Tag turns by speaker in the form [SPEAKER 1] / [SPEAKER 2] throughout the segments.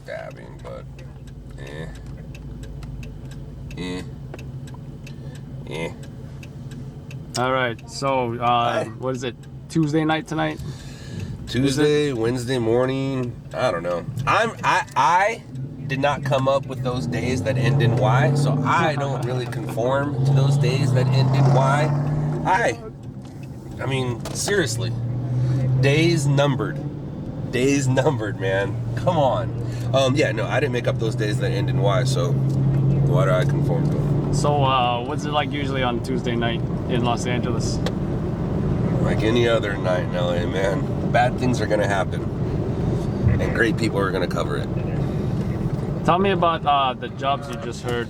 [SPEAKER 1] stabbing, but
[SPEAKER 2] All right, so what is it? Tuesday night tonight?
[SPEAKER 1] Tuesday, Wednesday morning. I don't know. I did not come up with those days that end in Y, so I don't really conform to those days that end in Y. I mean, seriously, days numbered, man. Come on. Yeah, no, I didn't make up those days that end in Y, so why do I conform to them?
[SPEAKER 2] So, what's it like usually on Tuesday night in Los Angeles?
[SPEAKER 1] Like any other night in LA, man. Bad things are gonna happen, and great people are gonna cover it.
[SPEAKER 2] Tell me about the jobs you just heard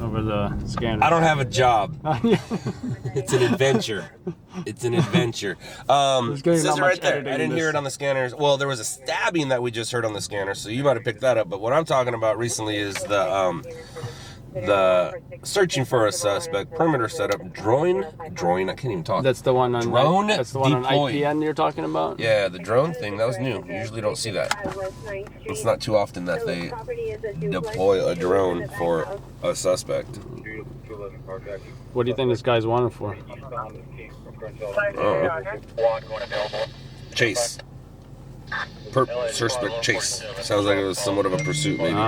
[SPEAKER 2] over the scanner.
[SPEAKER 1] I don't have a job. It's an adventure. It says it right there. I didn't hear it on the scanners. Well, there was a stabbing that we just heard on the scanner, so you might have picked that up. But what I'm talking about recently is the searching for a suspect, perimeter setup, drone. I can't even talk.
[SPEAKER 2] That's the one on
[SPEAKER 1] drone.
[SPEAKER 2] That's the one on IPN you're talking about.
[SPEAKER 1] Yeah, the drone thing, that was new. You usually don't see that. It's not too often that they deploy a drone for a suspect.
[SPEAKER 2] What do you think this guy's wanted for?
[SPEAKER 1] Chase. Suspect chase. Sounds like it was somewhat of a pursuit, maybe.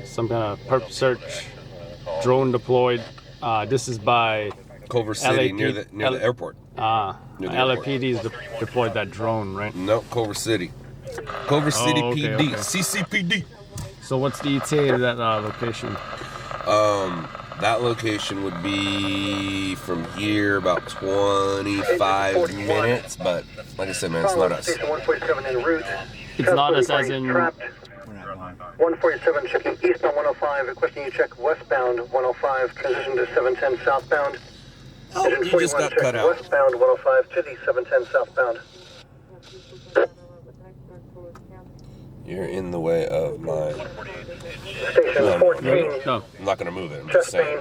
[SPEAKER 2] Some kind of perp search. Drone deployed. This is by
[SPEAKER 1] Culver City, near the airport.
[SPEAKER 2] LAPD's deployed that drone, right?
[SPEAKER 1] No, Culver City. Culver City PD.
[SPEAKER 2] Okay.
[SPEAKER 1] CCPD.
[SPEAKER 2] So what's the ETA of that location?
[SPEAKER 1] That location would be from here about 25 minutes, but like I said, man, it's not us.
[SPEAKER 2] It's not us as in...
[SPEAKER 3] 147 checking east on 105, requesting you check westbound 105, transition to 710 southbound.
[SPEAKER 1] Oh, you just got cut out.
[SPEAKER 3] Westbound 105 to the 710 southbound.
[SPEAKER 1] You're in the way of my...
[SPEAKER 3] Station 14.
[SPEAKER 2] No.
[SPEAKER 1] I'm not going to move it, I'm just saying.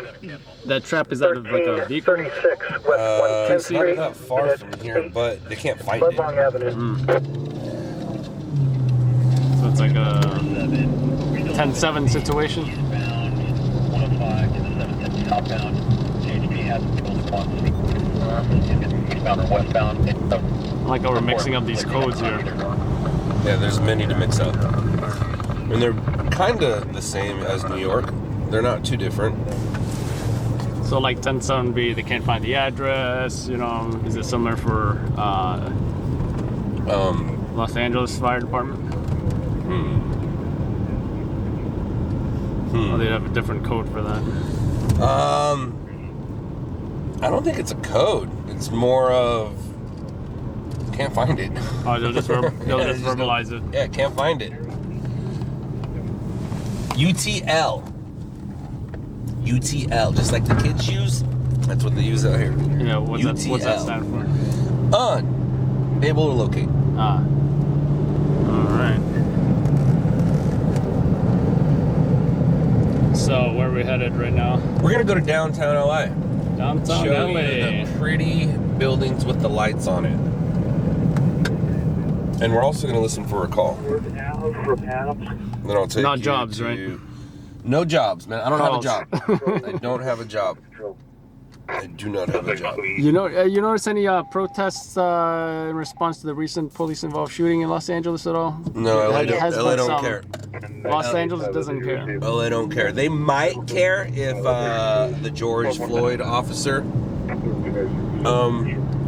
[SPEAKER 2] That trap is out of like a vehicle?
[SPEAKER 3] 36 west 110th
[SPEAKER 1] It's
[SPEAKER 3] Street.
[SPEAKER 1] not that far from here, but they can't find it.
[SPEAKER 3] Ludlow Avenue.
[SPEAKER 2] So it's like a 10-7 situation? I like how we're mixing up these codes here.
[SPEAKER 1] Yeah, there's many to mix up. And they're kind of the same as New York. They're not too different.
[SPEAKER 2] So like 10-7 would be they can't find the address, you know, is it similar for Los Angeles Fire Department? Oh, they'd have a different code for that.
[SPEAKER 1] I don't think it's a code. It's more of can't find it.
[SPEAKER 2] Oh, they'll just verbalize it.
[SPEAKER 1] Yeah, can't find it. UTL, just like the kids use. That's what they use out here.
[SPEAKER 2] Yeah, what's that stand for?
[SPEAKER 1] Unable to locate.
[SPEAKER 2] All right. So where are we headed right now?
[SPEAKER 1] We're gonna go to downtown LA.
[SPEAKER 2] Downtown
[SPEAKER 1] Show
[SPEAKER 2] LA.
[SPEAKER 1] you the pretty buildings with the lights on it. And we're also gonna listen for a call. Then I'll take
[SPEAKER 2] Not
[SPEAKER 1] you
[SPEAKER 2] jobs,
[SPEAKER 1] to...
[SPEAKER 2] right?
[SPEAKER 1] No jobs, man. I don't
[SPEAKER 2] Calls.
[SPEAKER 1] have a job. I don't have a job. I do not have a job.
[SPEAKER 2] You notice any protests in response to the recent police-involved shooting in Los Angeles at all?
[SPEAKER 1] No, LA
[SPEAKER 2] been
[SPEAKER 1] don't
[SPEAKER 2] some.
[SPEAKER 1] care.
[SPEAKER 2] Los Angeles doesn't care.
[SPEAKER 1] LA don't care. They might care if the George Floyd officer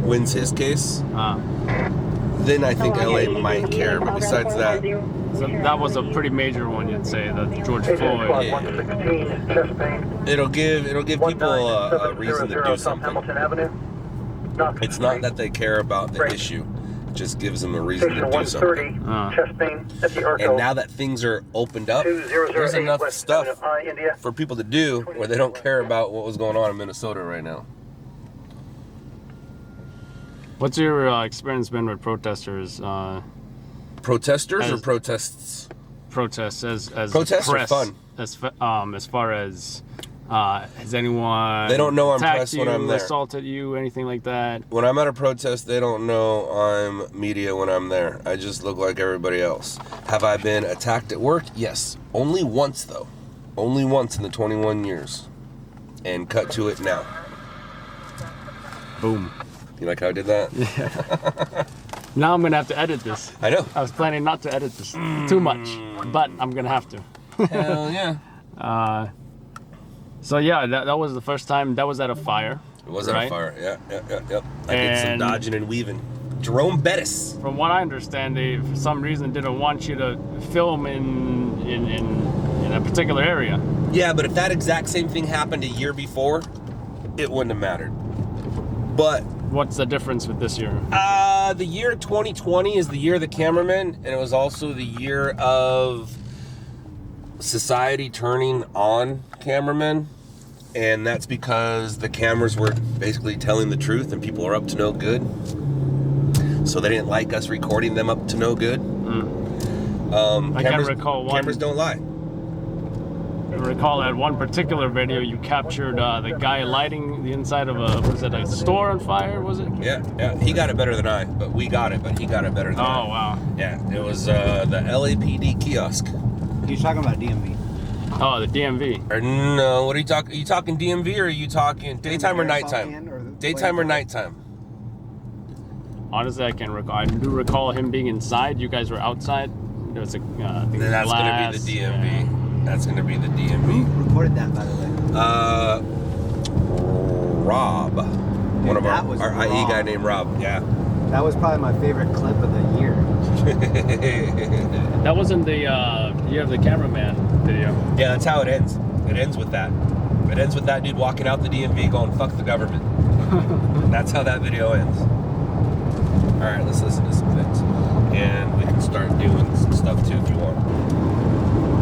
[SPEAKER 1] wins his case. Then I think LA might care. But besides that,
[SPEAKER 2] So that was a pretty major one, you'd say, the George Floyd.
[SPEAKER 1] it'll give people a reason to do something. It's not that they care about the issue. It just gives them a reason to do something. And now that things are opened up, there's enough stuff for people to do where they don't care about what was going on in Minnesota right now.
[SPEAKER 2] What's your experience been with protesters?
[SPEAKER 1] Protesters or protests?
[SPEAKER 2] Protests as
[SPEAKER 1] Protests
[SPEAKER 2] press,
[SPEAKER 1] are fun.
[SPEAKER 2] As far as Has anyone?
[SPEAKER 1] They don't know I'm
[SPEAKER 2] attacked
[SPEAKER 1] press
[SPEAKER 2] you,
[SPEAKER 1] when I'm there.
[SPEAKER 2] assaulted you, anything like that?
[SPEAKER 1] When I'm at a protest, they don't know I'm media when I'm there. I just look like everybody else. Have I been attacked at work? Yes. Only once, though. Only once in the 21 years. And cut to it now.
[SPEAKER 2] Boom.
[SPEAKER 1] You like how I did that?
[SPEAKER 2] Yeah. Now I'm gonna have to edit this.
[SPEAKER 1] I know.
[SPEAKER 2] I was planning not to edit this too much, but I'm gonna have to.
[SPEAKER 1] Hell yeah.
[SPEAKER 2] So yeah, that was the first time. That was at a fire.
[SPEAKER 1] It was at
[SPEAKER 2] right?
[SPEAKER 1] a fire. Yeah. I did some
[SPEAKER 2] And-
[SPEAKER 1] dodging and weaving. Jerome Bettis.
[SPEAKER 2] From what I understand, they for some reason didn't want you to film in a particular area.
[SPEAKER 1] Yeah, but if that exact same thing happened a year before, it wouldn't have mattered. But
[SPEAKER 2] What's the difference with this year?
[SPEAKER 1] the year 2020 is the year of the cameramen, and it was also the year of society turning on cameramen. And that's because the cameras were basically telling the truth and people are up to no good. So they didn't like us recording them up to no good.
[SPEAKER 2] I can't recall one.
[SPEAKER 1] Cameras don't lie.
[SPEAKER 2] I recall at one particular video you captured the guy lighting the inside of a store on fire, was it?
[SPEAKER 1] Yeah. He got it better than I, but we got it, but he got it better than I.
[SPEAKER 2] Oh wow.
[SPEAKER 1] Yeah, it was the LAPD kiosk.
[SPEAKER 4] He's talking about DMV.
[SPEAKER 2] Oh, the DMV.
[SPEAKER 1] Or no, what are you talking? Are you talking DMV or are you talking daytime or nighttime? Daytime or nighttime?
[SPEAKER 2] Honestly, I can't recall. I do recall him being inside. You guys were outside. There was a I think
[SPEAKER 1] Then that's
[SPEAKER 2] glass.
[SPEAKER 1] gonna be the DMV.
[SPEAKER 2] Yeah.
[SPEAKER 1] That's gonna be the
[SPEAKER 4] Who
[SPEAKER 1] DMV.
[SPEAKER 4] recorded that, by the way?
[SPEAKER 1] Rob, one of
[SPEAKER 4] that was
[SPEAKER 1] our IE
[SPEAKER 4] Rob.
[SPEAKER 1] guy named Rob. Yeah.
[SPEAKER 4] That was probably my favorite clip of the year.
[SPEAKER 2] That wasn't the year of the cameraman video.
[SPEAKER 1] Yeah, that's how it ends. It ends with that. It ends with that dude walking out the DMV going, "Fuck the government." That's how that video ends. All right, let's listen to some things, and we can start doing some stuff too if you want.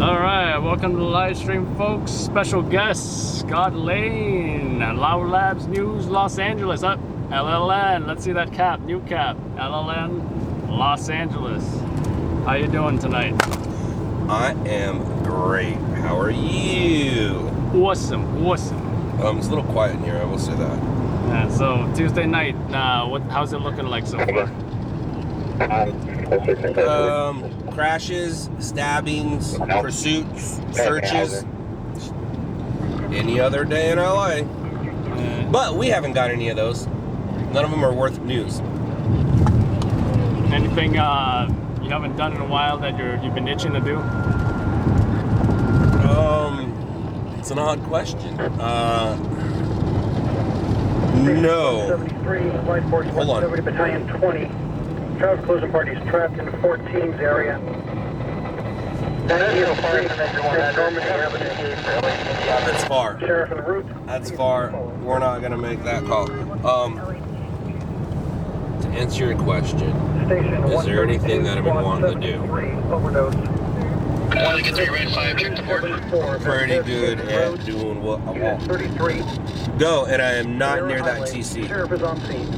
[SPEAKER 2] All right, welcome to the live stream, folks. Special guest Scott Lane, Loud Labs News, Los Angeles. Up, LLN. Let's see that cap, new cap. LLN, Los Angeles. How you doing tonight?
[SPEAKER 1] I am great. How are you?
[SPEAKER 2] Awesome.
[SPEAKER 1] It's a little quiet in here. I will say that.
[SPEAKER 2] So Tuesday night, how's it looking like so far?
[SPEAKER 1] Crashes, stabbings, pursuits, searches. Any other day in LA. But we haven't got any of those. None of them are worth news.
[SPEAKER 2] Anything you haven't done in a while that you've been itching to do?
[SPEAKER 1] It's an odd question. No.
[SPEAKER 3] 73, Flight Force
[SPEAKER 1] Hold on.
[SPEAKER 3] 170, Battalion 20. Traffic collision parties trapped in 14's area.
[SPEAKER 1] That's far.
[SPEAKER 3] Sheriff en route.
[SPEAKER 1] That's far. We're not gonna make that call. To answer your question,
[SPEAKER 3] Station
[SPEAKER 1] is there anything that I've been
[SPEAKER 3] Squad
[SPEAKER 1] wanting to do?
[SPEAKER 3] 73, overdose.
[SPEAKER 1] Pretty good at doing what I
[SPEAKER 3] Unit
[SPEAKER 1] want.
[SPEAKER 3] 33.
[SPEAKER 1] Go, and I am not
[SPEAKER 3] Clear
[SPEAKER 1] near that
[SPEAKER 3] highway.
[SPEAKER 1] TC.
[SPEAKER 3] Sheriff is on scene.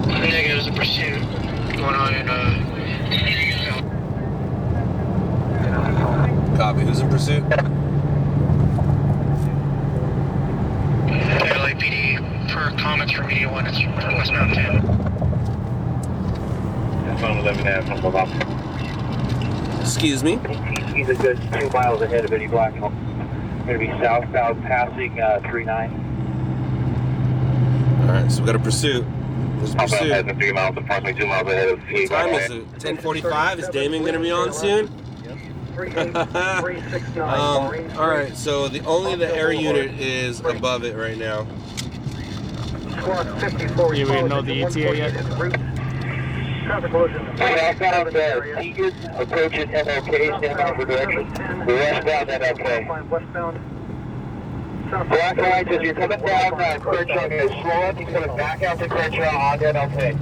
[SPEAKER 5] Negative is a pursuit going on in
[SPEAKER 1] Copy. Who's in pursuit?
[SPEAKER 5] LAPD for comments from Media 1. It's westbound 10. Phone 11.5.
[SPEAKER 1] Excuse me.
[SPEAKER 5] He's a good 2 miles ahead of Eddie Blackwell. Going to be southbound passing 39.
[SPEAKER 1] All right, so we got a pursuit. There's a pursuit.
[SPEAKER 5] 3 miles, approximately 2 miles ahead of
[SPEAKER 1] What time is it? 10:45. Is Damon gonna be on soon?
[SPEAKER 3] 38369.
[SPEAKER 1] All right. So the air unit is above it right now.
[SPEAKER 3] Squad 54.
[SPEAKER 2] You even know the ETA yet?
[SPEAKER 3] Traffic collision.
[SPEAKER 5] Southbound Tegan, approaching MLK, stand out for direction. We're westbound MLK.
[SPEAKER 3] Westbound.
[SPEAKER 5] Black lights, as you're coming down Crenshaw, going to slow up. He's going to back out to Crenshaw on MLK.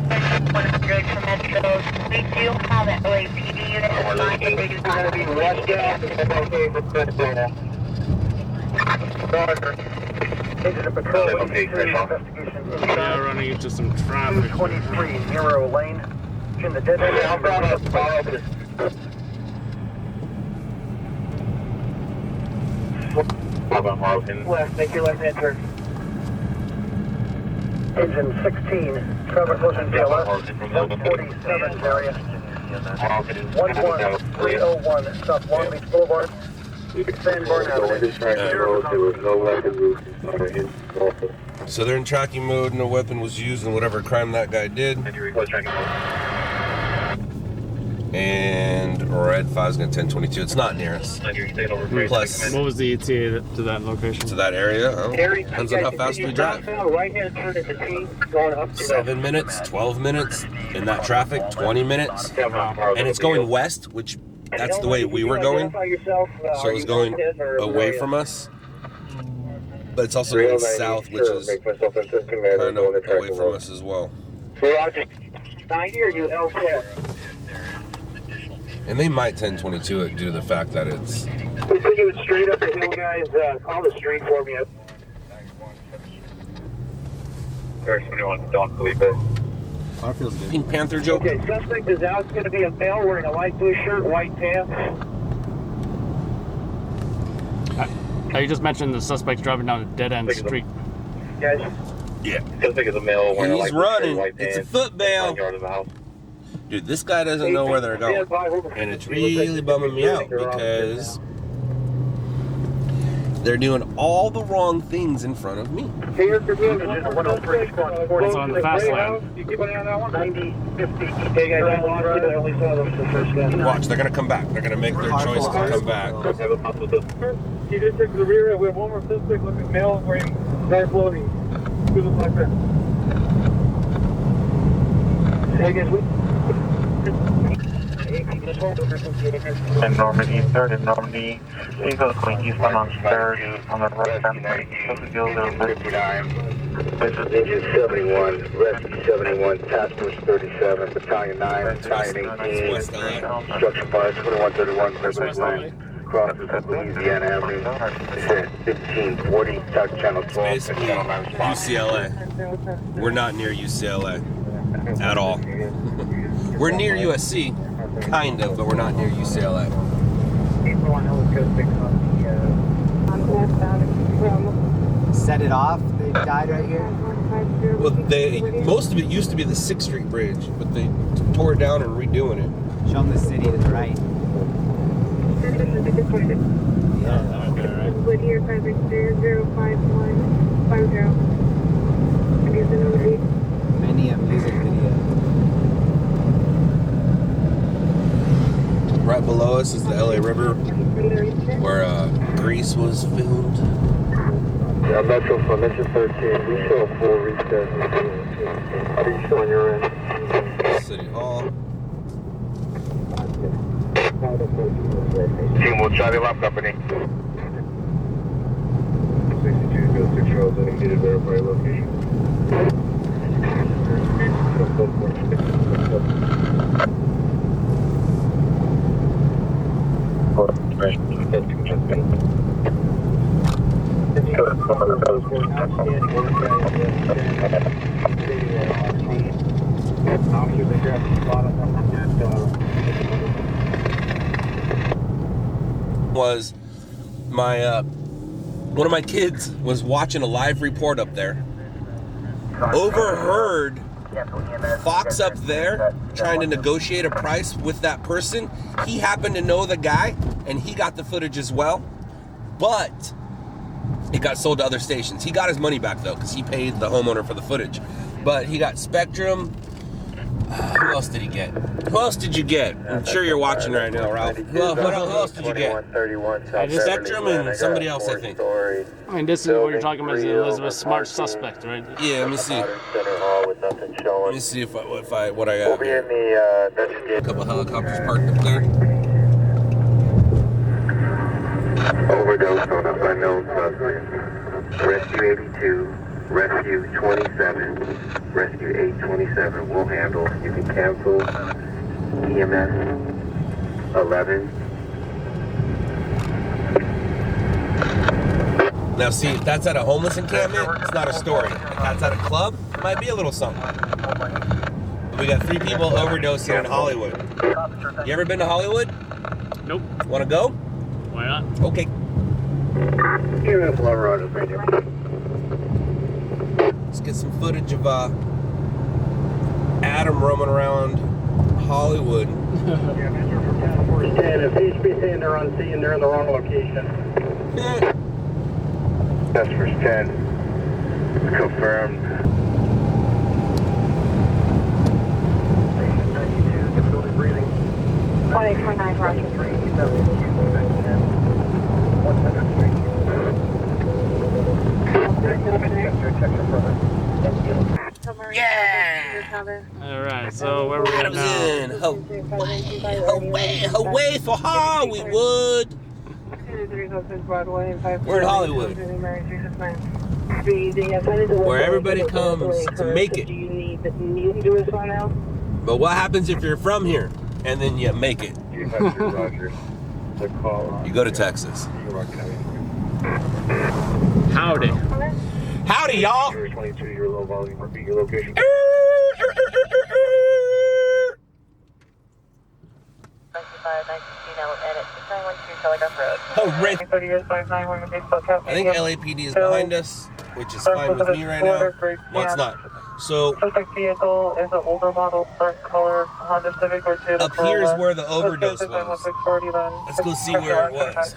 [SPEAKER 6] 100 for Metro. We do have an LAPD unit assigned to
[SPEAKER 5] He's going to be westbound MLK for Crenshaw.
[SPEAKER 3] Agent of patrol.
[SPEAKER 5] Okay, Crenshaw.
[SPEAKER 3] Investigation.
[SPEAKER 2] Yeah, running into some traffic.
[SPEAKER 3] 223 Nero Lane. In the dead end.
[SPEAKER 5] Southbound follow this. Left, make your left hand turn.
[SPEAKER 3] Engine 16, traffic closing TLS, 147 area. 11301, South Long Beach Boulevard, Sandburn Avenue.
[SPEAKER 1] So they're in tracking mode, no weapon was used in whatever crime that guy did. And Red 5's gonna 1022. It's not near us. Plus,
[SPEAKER 2] What was the ETA to that location?
[SPEAKER 1] to that area, depends on how fast we drive.
[SPEAKER 5] Right hand turn at the T, going up to
[SPEAKER 1] 7 minutes, 12 minutes in that traffic, 20 minutes. And it's going west, which that's the way we were going. So it was going away from us. But it's also going south, which is kind of away from us as well.
[SPEAKER 5] Roger. 90 or you L10?
[SPEAKER 1] And they might 1022 it due to the fact that it's...
[SPEAKER 5] We think it was straight up the hill, guys. Call the street for me. First 21, Don Felipe.
[SPEAKER 4] Oh, it feels good.
[SPEAKER 1] Pink Panther joke.
[SPEAKER 5] Okay, suspect is out. It's going to be a male wearing a light blue shirt, white pants.
[SPEAKER 2] You just mentioned the suspect driving down a dead-end street.
[SPEAKER 5] Guys,
[SPEAKER 1] Yeah.
[SPEAKER 5] suspect is a male wearing a light
[SPEAKER 1] He's
[SPEAKER 5] blue shirt,
[SPEAKER 1] running.
[SPEAKER 5] white
[SPEAKER 1] It's a
[SPEAKER 5] pants.
[SPEAKER 1] foot bail.
[SPEAKER 5] Yard of the house.
[SPEAKER 1] Dude, this guy doesn't know where they're going. And it's really bumming me out because they're doing all the wrong things in front of me.
[SPEAKER 5] Here for me,
[SPEAKER 3] 103,
[SPEAKER 2] It's on the fast lane.
[SPEAKER 5] You keep an eye on that one?
[SPEAKER 3] 90, 50.
[SPEAKER 5] Hey guys, I lost it. I only saw the first guy.
[SPEAKER 1] Watch, they're gonna come back. They're gonna make their choice to come back.
[SPEAKER 5] You just took to the rear. We have one more suspect looking male wearing dark clothing. Good look like that. Hey guys,
[SPEAKER 7] And Normandy, 3rd and Normandy. Eagles going eastbound on 3rd on the right hand side.
[SPEAKER 3] Engine 71, Rescue 71, Task Force 37, Battalion 9, Battalion 18, Instruction Fire 2131, Fairbanks Lane, crosses at Louisiana Avenue, 1540, Task Channel 12,
[SPEAKER 1] Basically, UCLA. We're not near UCLA at all. We're near USC, kind of, but we're not near UCLA.
[SPEAKER 4] Set it off. They died right here.
[SPEAKER 1] Well, most of it used to be the 6th Street Bridge, but they tore it down and redoing it.
[SPEAKER 4] Show them the city to the right.
[SPEAKER 6] Whittier 560-05150.
[SPEAKER 4] Many a music video.
[SPEAKER 1] Right below us is the LA River, where Grease was filmed.
[SPEAKER 3] Yeah, Metro from Mission 13, we show a full reset. How do you show on your end?
[SPEAKER 1] City Hall.
[SPEAKER 5] Team will try to lock company.
[SPEAKER 3] 6206 Charles, I need to verify location.
[SPEAKER 1] Was my one of my kids was watching a live report up there, overheard Fox up there trying to negotiate a price with that person. He happened to know the guy and he got the footage as well, but it got sold to other stations. He got his money back though because he paid the homeowner for the footage, but he got Spectrum. Who else did he get? Who else did you get? I'm sure you're watching right now, Ralph. Who else did you get? Spectrum and somebody else, I think.
[SPEAKER 2] I mean, this is what you're talking about is the Elizabeth Smart suspect, right?
[SPEAKER 1] Yeah, let me see. Let me see if I what I got.
[SPEAKER 3] We'll be in the
[SPEAKER 1] A couple of helicopters parked up there.
[SPEAKER 3] overdose on an unknown suspect. Rescue 82, Rescue 27, Rescue 827 will handle. You can cancel EMS 11.
[SPEAKER 1] Now see, if that's at a homeless encampment, it's not a story. If that's at a club, it might be a little something. We got 3 people overdosing in Hollywood. You ever been to Hollywood?
[SPEAKER 2] Nope.
[SPEAKER 1] Want to go?
[SPEAKER 2] Why not?
[SPEAKER 1] Okay.
[SPEAKER 3] EMS low road is radio.
[SPEAKER 1] Let's get some footage of Adam roaming around Hollywood.
[SPEAKER 3] First 10, if he's saying they're on scene, they're in the wrong location. That's first 10. Confirmed.
[SPEAKER 6] 2849, Roger.
[SPEAKER 1] Yeah!
[SPEAKER 2] Alright, so where are we at
[SPEAKER 1] Adam's
[SPEAKER 2] now?
[SPEAKER 1] in Hawaii for Hollywood. We're in Hollywood, where everybody comes to make it. But what happens if you're from here and then you make it? You go to Texas.
[SPEAKER 2] Howdy.
[SPEAKER 1] Howdy, y'all.
[SPEAKER 3] 22, your low volume. Repeat your location.
[SPEAKER 1] Oh, right. I think LAPD is behind us, which is fine with me right now. No, it's not. So
[SPEAKER 7] Suspect vehicle is an older model, dark color Honda Civic or Toyota
[SPEAKER 1] up here is
[SPEAKER 7] Corolla.
[SPEAKER 1] where the overdose
[SPEAKER 7] Suspect is
[SPEAKER 1] was.
[SPEAKER 7] 1640 then.
[SPEAKER 1] Let's go see where it was.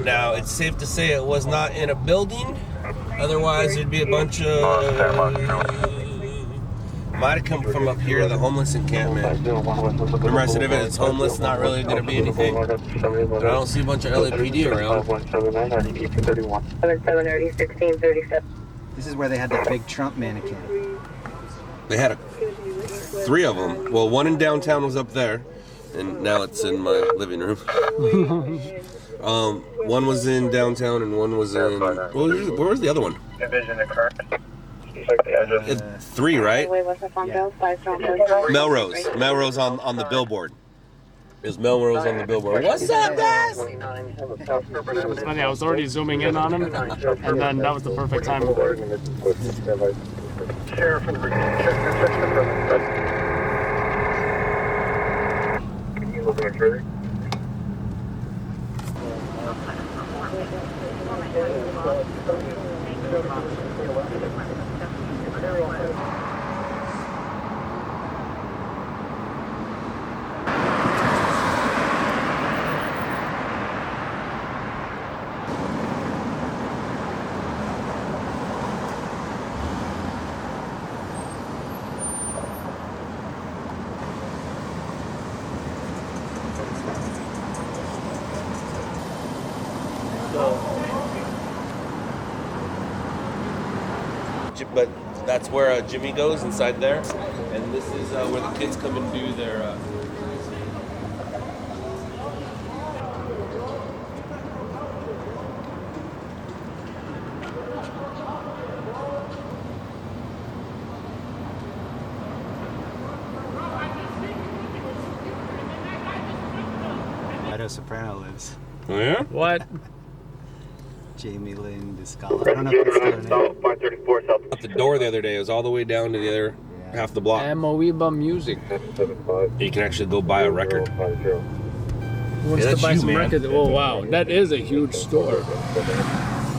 [SPEAKER 1] Now, it's safe to say it was not in a building. Otherwise, there'd be a bunch of... Might have come from up here, the homeless encampment. Remember I said if it's homeless, not really going to be anything? But I don't see a bunch of LAPD around.
[SPEAKER 6] 1637.
[SPEAKER 4] This is where they had that big Trump mannequin.
[SPEAKER 1] They had three of them. Well, one in downtown was up there, and now it's in my living room. One was in downtown, and one was in... Where was the other one?
[SPEAKER 7] Division occurred.
[SPEAKER 1] Three, right?
[SPEAKER 4] Yeah.
[SPEAKER 1] Melrose. Melrose on the billboard. Is Melrose on the billboard? What's up, guys?
[SPEAKER 2] It's funny, I was already zooming in on him, and then that was the perfect time.
[SPEAKER 3] Sheriff and can you look at further?
[SPEAKER 1] But that's where Jimmy goes, inside there. And this is where the kids come and do their...
[SPEAKER 4] Idaho Soprano lives.
[SPEAKER 1] Oh, yeah?
[SPEAKER 2] What?
[SPEAKER 4] Jamie Lynn Descala. I don't know if it's still her name.
[SPEAKER 3] 534 South.
[SPEAKER 1] Out the door the other day. It was all the way down to the other half the block.
[SPEAKER 2] Amoeba Music.
[SPEAKER 1] You can actually go buy a record.
[SPEAKER 2] Who wants
[SPEAKER 1] Yeah,
[SPEAKER 2] to buy
[SPEAKER 1] that's
[SPEAKER 2] some
[SPEAKER 1] you, man.
[SPEAKER 2] records? Oh, wow. That is a huge store.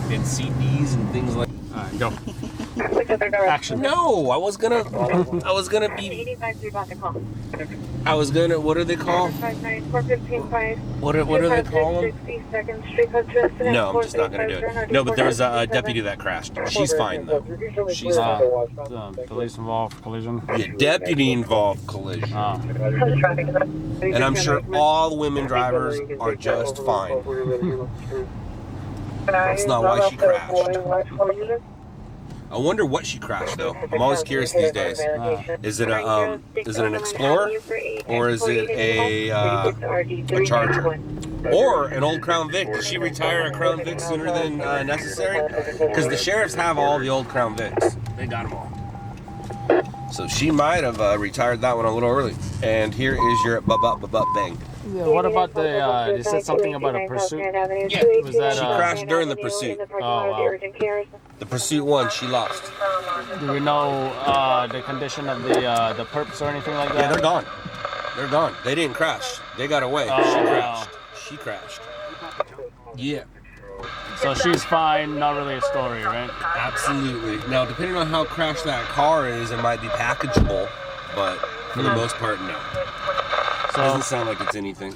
[SPEAKER 1] And CDs and things like...
[SPEAKER 2] Alright, go. Action.
[SPEAKER 1] No, I was gonna be... what are they called? What are they called? No, I'm just not gonna do it. No, but there was a deputy that crashed. She's fine, though. She's fine.
[SPEAKER 2] Police involved collision.
[SPEAKER 1] Yeah, deputy involved collision.
[SPEAKER 2] Ah.
[SPEAKER 1] And I'm sure all women drivers are just fine. That's not why she crashed. I wonder what she crashed, though. I'm always curious these days. Is it an Explorer, or is it a Charger, or an old Crown Vic? Did she retire a Crown Vic sooner than necessary? Because the sheriffs have all the old Crown Vics. They got them all. So she might have retired that one a little early. And here is your bang.
[SPEAKER 2] Yeah, what about the, they said something about a pursuit?
[SPEAKER 1] Yeah,
[SPEAKER 2] Was that,
[SPEAKER 1] she crashed during the pursuit.
[SPEAKER 2] Oh, wow.
[SPEAKER 1] The pursuit won, she lost.
[SPEAKER 2] Do we know the condition of the perps or anything like that?
[SPEAKER 1] Yeah, they're gone. They're gone. They didn't crash. They got away.
[SPEAKER 2] Oh,
[SPEAKER 1] She
[SPEAKER 2] wow.
[SPEAKER 1] crashed. She crashed. Yeah,
[SPEAKER 2] So she's fine, not really a story, right?
[SPEAKER 1] absolutely. Now, depending on how crashed that car is, it might be packageable, but for the most part, no.
[SPEAKER 2] So,
[SPEAKER 1] Doesn't sound like it's anything.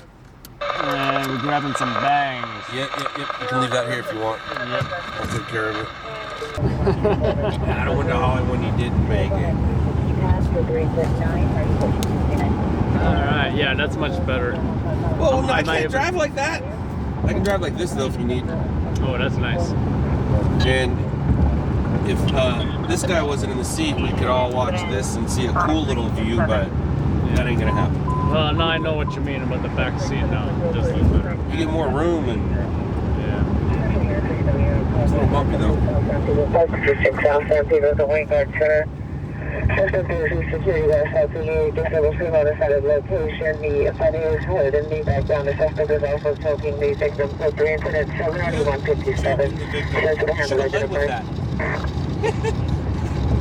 [SPEAKER 2] and we're grabbing some bangs.
[SPEAKER 1] Yep. You can leave that here if you want.
[SPEAKER 2] Yep.
[SPEAKER 1] I'll take care of it. I don't wonder how when you didn't make it.
[SPEAKER 2] Alright, yeah, that's much better.
[SPEAKER 1] Well, no, I
[SPEAKER 2] I might
[SPEAKER 1] can't
[SPEAKER 2] have-
[SPEAKER 1] drive like that. I can drive like this though if you need.
[SPEAKER 2] Oh, that's nice.
[SPEAKER 1] And if this guy wasn't in the seat, we could all watch this and see a cool little view, but that ain't gonna happen.
[SPEAKER 2] Well, now I know what you mean about the back seat now. Just a little better.
[SPEAKER 1] You get more room and
[SPEAKER 2] Yeah.
[SPEAKER 1] it's a little bumpy though.
[SPEAKER 5] Security guards have to leave the civil notified location. The offender is hood and the background. The suspect is also choking the victim. Book 3 incident 79157. Sent to the
[SPEAKER 1] Should have led with that.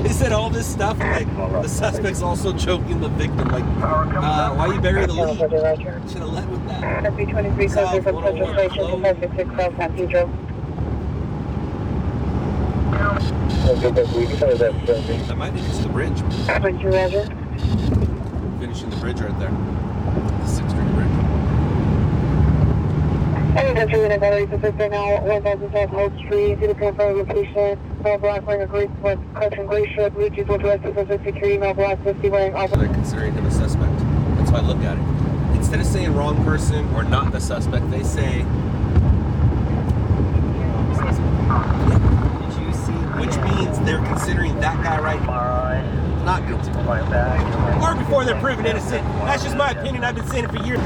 [SPEAKER 1] They said all this stuff like the suspect's also choking the victim. Like, why you bury the lead? Should have led with that.
[SPEAKER 5] W23 cover from Central Station to 566 South San Pedro.
[SPEAKER 1] That might finish the bridge.
[SPEAKER 5] Thank you, Roger.
[SPEAKER 1] Finishing the bridge right there. The 6th Street Bridge.
[SPEAKER 5] Any country in a battery Pacific now, 1000 South Hope Street, to the confirmed location. No block wearing a gray with custom gray shirt, Bluetooth with rest of security, no block 50 wearing all.
[SPEAKER 1] They're considering him a suspect. That's how I look at it. Instead of saying wrong person or not the suspect, they say which means they're considering that guy right not guilty. Or before they're proven innocent. That's just my opinion. I've been saying it for years.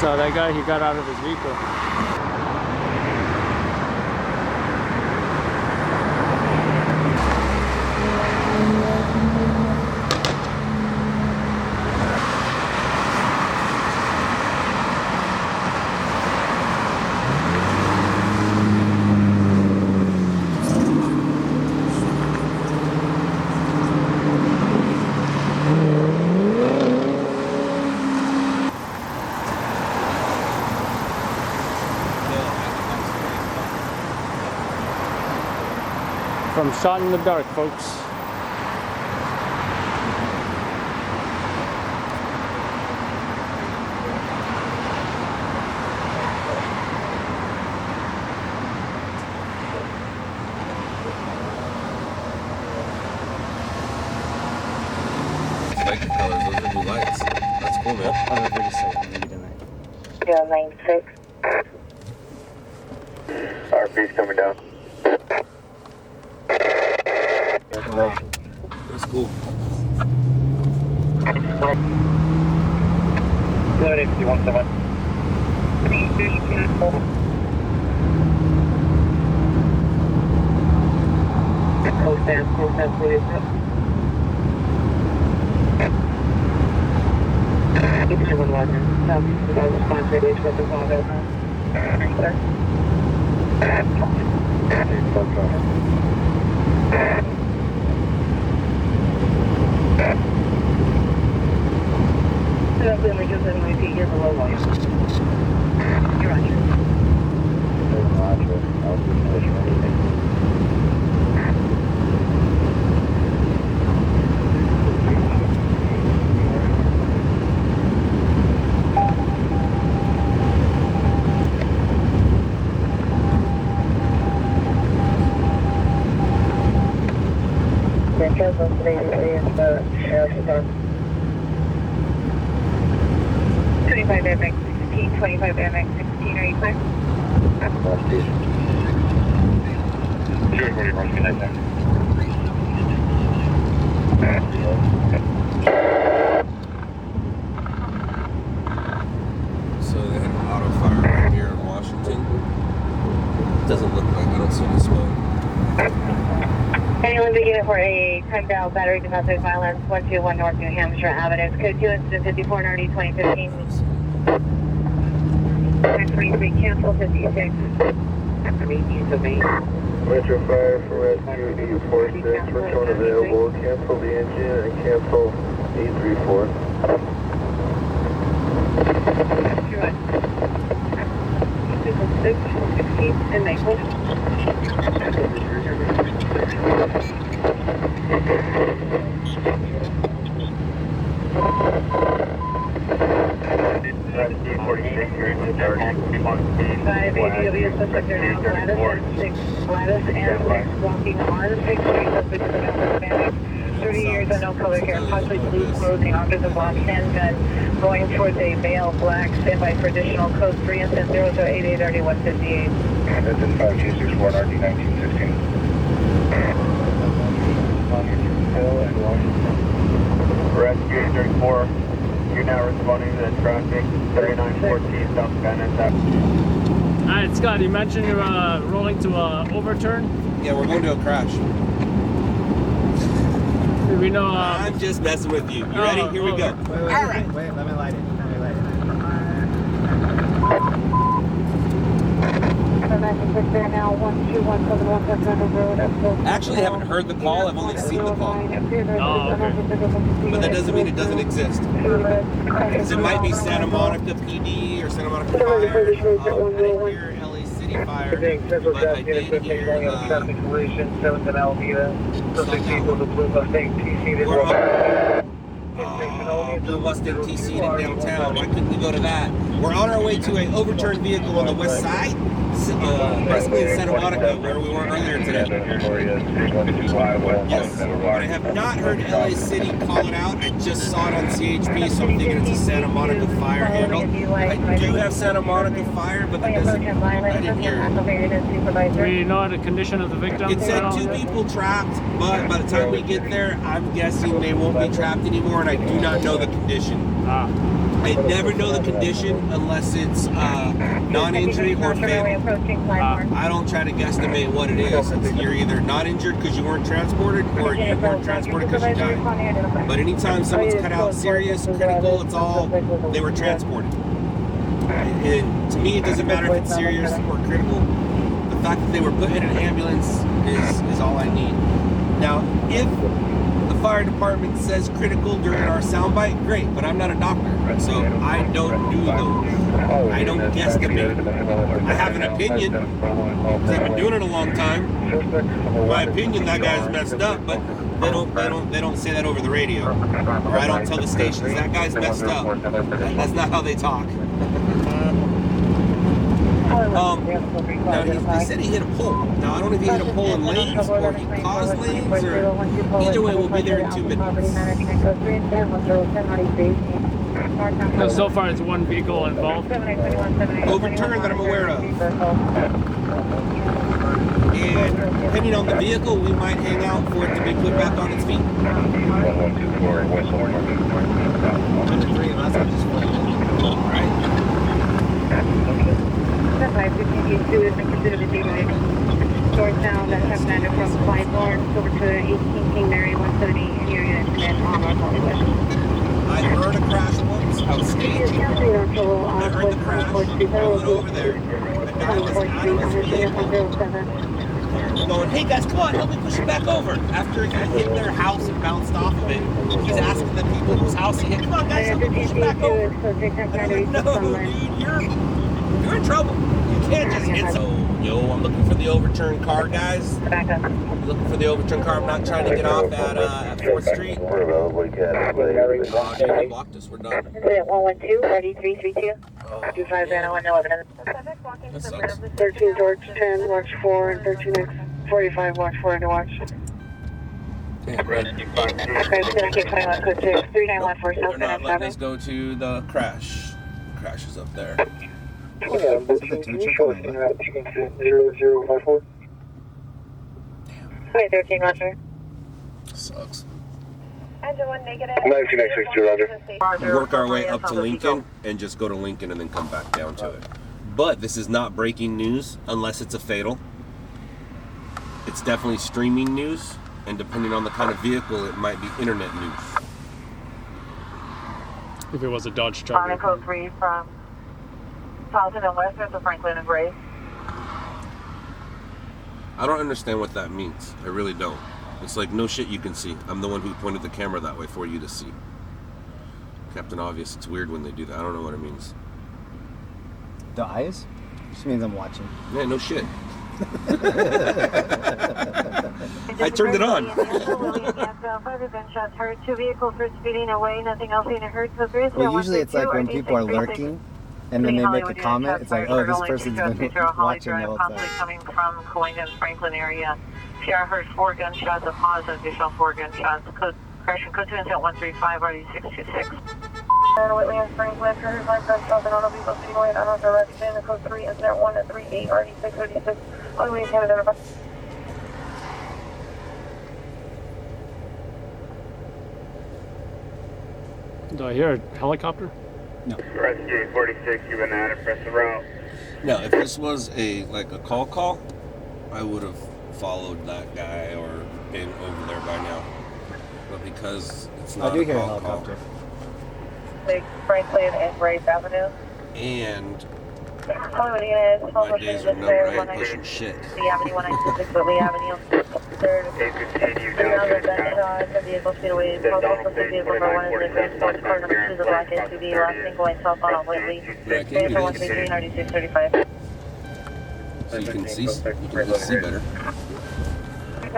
[SPEAKER 2] So that guy, he got out of his vehicle. From Shot in the Dark, folks.
[SPEAKER 1] Like the colors, those are blue lights. That's cool, man.
[SPEAKER 5] Yeah, 96.
[SPEAKER 3] RP's coming down.
[SPEAKER 1] That's cool.
[SPEAKER 5] Good, if you want someone. Close down, please.
[SPEAKER 1] So they had an auto fire right here in Washington. Doesn't look like, I don't see any smoke.
[SPEAKER 6] Anyone begin for a 10-barrel battery domestic violence, 121 North New Hampshire Avenue. Code 2, incident 54 NRD 2015. 23, cancel 56.
[SPEAKER 3] Metro 5 for rescue, E46, return available, cancel the engine and cancel E34.
[SPEAKER 6] And Maple.
[SPEAKER 3] Rescue 46, you're in charge.
[SPEAKER 6] 5 ADW suspect are now Gladys and 6 walking on 6 Street, suspect is about Hispanic, 30 years and no color hair, possibly blue clothing, armed with a block handgun, going towards a male black, standby for additional code 3 incident 0088 RD 158.
[SPEAKER 3] This is 5261 RD 1916. Rescue 34, you're now responding to the traffic 3914 South Bennett.
[SPEAKER 2] Alright, Scott, you mentioned you're rolling to Overturned.
[SPEAKER 1] Yeah, we're going to a crash.
[SPEAKER 2] We know.
[SPEAKER 1] I'm just messing with you. You ready? Here we go.
[SPEAKER 4] Wait, let me light it.
[SPEAKER 1] I actually haven't heard the call. I've only seen the call.
[SPEAKER 2] Oh, okay.
[SPEAKER 1] But that doesn't mean it doesn't exist. Because it might be Santa Monica PD or Santa Monica Fire. I didn't hear LA City Fire, but I did hear Blue Mustang TC'd in downtown. Why couldn't we go to that? We're on our way to an overturned vehicle on the west side, basically in Santa Monica, where we were earlier today. Yes, but I have not heard LA City call it out. I just saw it on CHP, so I'm thinking it's a Santa Monica Fire handle. I do have Santa Monica Fire, but that doesn't, I didn't hear it.
[SPEAKER 2] Do we know the condition of the victim?
[SPEAKER 1] It said 2 people trapped, but by the time we get there, I'm guessing they won't be trapped anymore, and I do not know the condition. I never know the condition unless it's non-injury or fatal. I don't try to guesstimate what it is. You're either not injured because you weren't transported, or you weren't transported because you died. But anytime someone's cut out serious, critical, it's all they were transported. And to me, it doesn't matter if it's serious or critical. The fact that they were put in an ambulance is all I need. Now, if the fire department says critical during our soundbite, great, but I'm not a doctor, so I don't do those. I don't guesstimate. I have an opinion, because I've been doing it a long time. In my opinion, that guy's messed up, but they don't say that over the radio. Or I don't tell the stations, that guy's messed up. That's not how they talk. Now, he said he hit a pole. Now, I don't know if he hit a pole in lanes or he caused lanes, or either way, we'll be there in 2 minutes.
[SPEAKER 2] So far, it's 1 vehicle involved.
[SPEAKER 1] Overturned that I'm aware of. And depending on the vehicle, we might hang out for it to be put back on its feet.
[SPEAKER 3] 1124 West
[SPEAKER 1] Alright.
[SPEAKER 6] 552 has been considered a device. Georgetown, that's Commander from Clybourne, over to 18 King Mary 130 in your unit, and on Hollywood.
[SPEAKER 1] I heard a crash once. how staged you are. Never in the crash. Rolling over there. The guy was out of his vehicle. Going, hey guys, come on, help me push it back over. After he hit their house and bounced off of it, he's asking the people whose house he hit, come on guys, help me push it back over. And I'm like, no, dude, you're in trouble. You can't just hit so. Yo, I'm looking for the overturned car, guys. I'm looking for the overturned car. I'm not trying to get off at 4th Street. Oh, dude, they blocked us. We're done.
[SPEAKER 5] 112, 3332. 25 Vanna 111.
[SPEAKER 1] That sucks.
[SPEAKER 5] 13 George 10, watch 4, and 13X45, watch 4 to watch.
[SPEAKER 1] Damn, red.
[SPEAKER 5] Okay, it's gonna keep 21 code 6, 3914
[SPEAKER 1] They're
[SPEAKER 5] South
[SPEAKER 1] not
[SPEAKER 5] Van
[SPEAKER 1] letting us
[SPEAKER 5] Avenue.
[SPEAKER 1] go to the crash. Crash is up there.
[SPEAKER 4] Yeah, this is the two chick on the left.
[SPEAKER 5] 0054. Okay, 13 Roger.
[SPEAKER 1] Sucks.
[SPEAKER 6] Engine 1 negative.
[SPEAKER 3] 1962, Roger.
[SPEAKER 1] We work our way up to Lincoln and just go to Lincoln and then come back down to it. But this is not breaking news unless it's a fatal. It's definitely streaming news, and depending on the kind of vehicle, it might be internet news.
[SPEAKER 2] If it was a Dodge
[SPEAKER 5] Connor
[SPEAKER 2] Charger.
[SPEAKER 5] code 3 from Towson and Western to Franklin and Gray.
[SPEAKER 1] I don't understand what that means. I really don't. It's like no shit you can see. I'm the one who pointed the camera that way for you to see. Captain Obvious. It's weird when they do that. I don't know what it means.
[SPEAKER 4] The eyes? Just means I'm watching.
[SPEAKER 1] Yeah, no shit. I turned it on.
[SPEAKER 5] Gunshots heard. 2 vehicles were speeding away. Nothing else being heard.
[SPEAKER 4] Well, usually it's like when people are lurking and then they make a comment, it's like, oh, this person's been watching the whole
[SPEAKER 5] possibly
[SPEAKER 4] time.
[SPEAKER 5] coming from Coing and Franklin area. PR heard 4 gunshots, a pause, additional 4 gunshots. Correction, code 2 intent 135, RD626. Whitley and Franklin, heard 5 gunshots and auto vehicle speeding away in unknown direction. Code 3 intent 138, RD636. Whitley and Canada.
[SPEAKER 2] Do I hear a helicopter?
[SPEAKER 3] Rescue 46, you've been out of press the route.
[SPEAKER 1] Now, if this was a call, I would have followed that guy or been over there by now. But because it's not
[SPEAKER 4] I do
[SPEAKER 1] a
[SPEAKER 4] hear a
[SPEAKER 1] call,
[SPEAKER 4] helicopter.
[SPEAKER 5] Franklin and Grace Avenue.
[SPEAKER 1] and
[SPEAKER 5] Hollywood Unit,
[SPEAKER 1] my days are numbered, I ain't pushing shit.
[SPEAKER 5] Lee Avenue, 196 Whitley Avenue. Third. Another gunshot, the vehicle speed away, possible for the vehicle for one of the transport car number 2, the black SUV, last thing going south on Whitley.
[SPEAKER 1] But I can do
[SPEAKER 5] Vehicle
[SPEAKER 1] this,
[SPEAKER 5] 133, 9635.
[SPEAKER 1] so you can see better.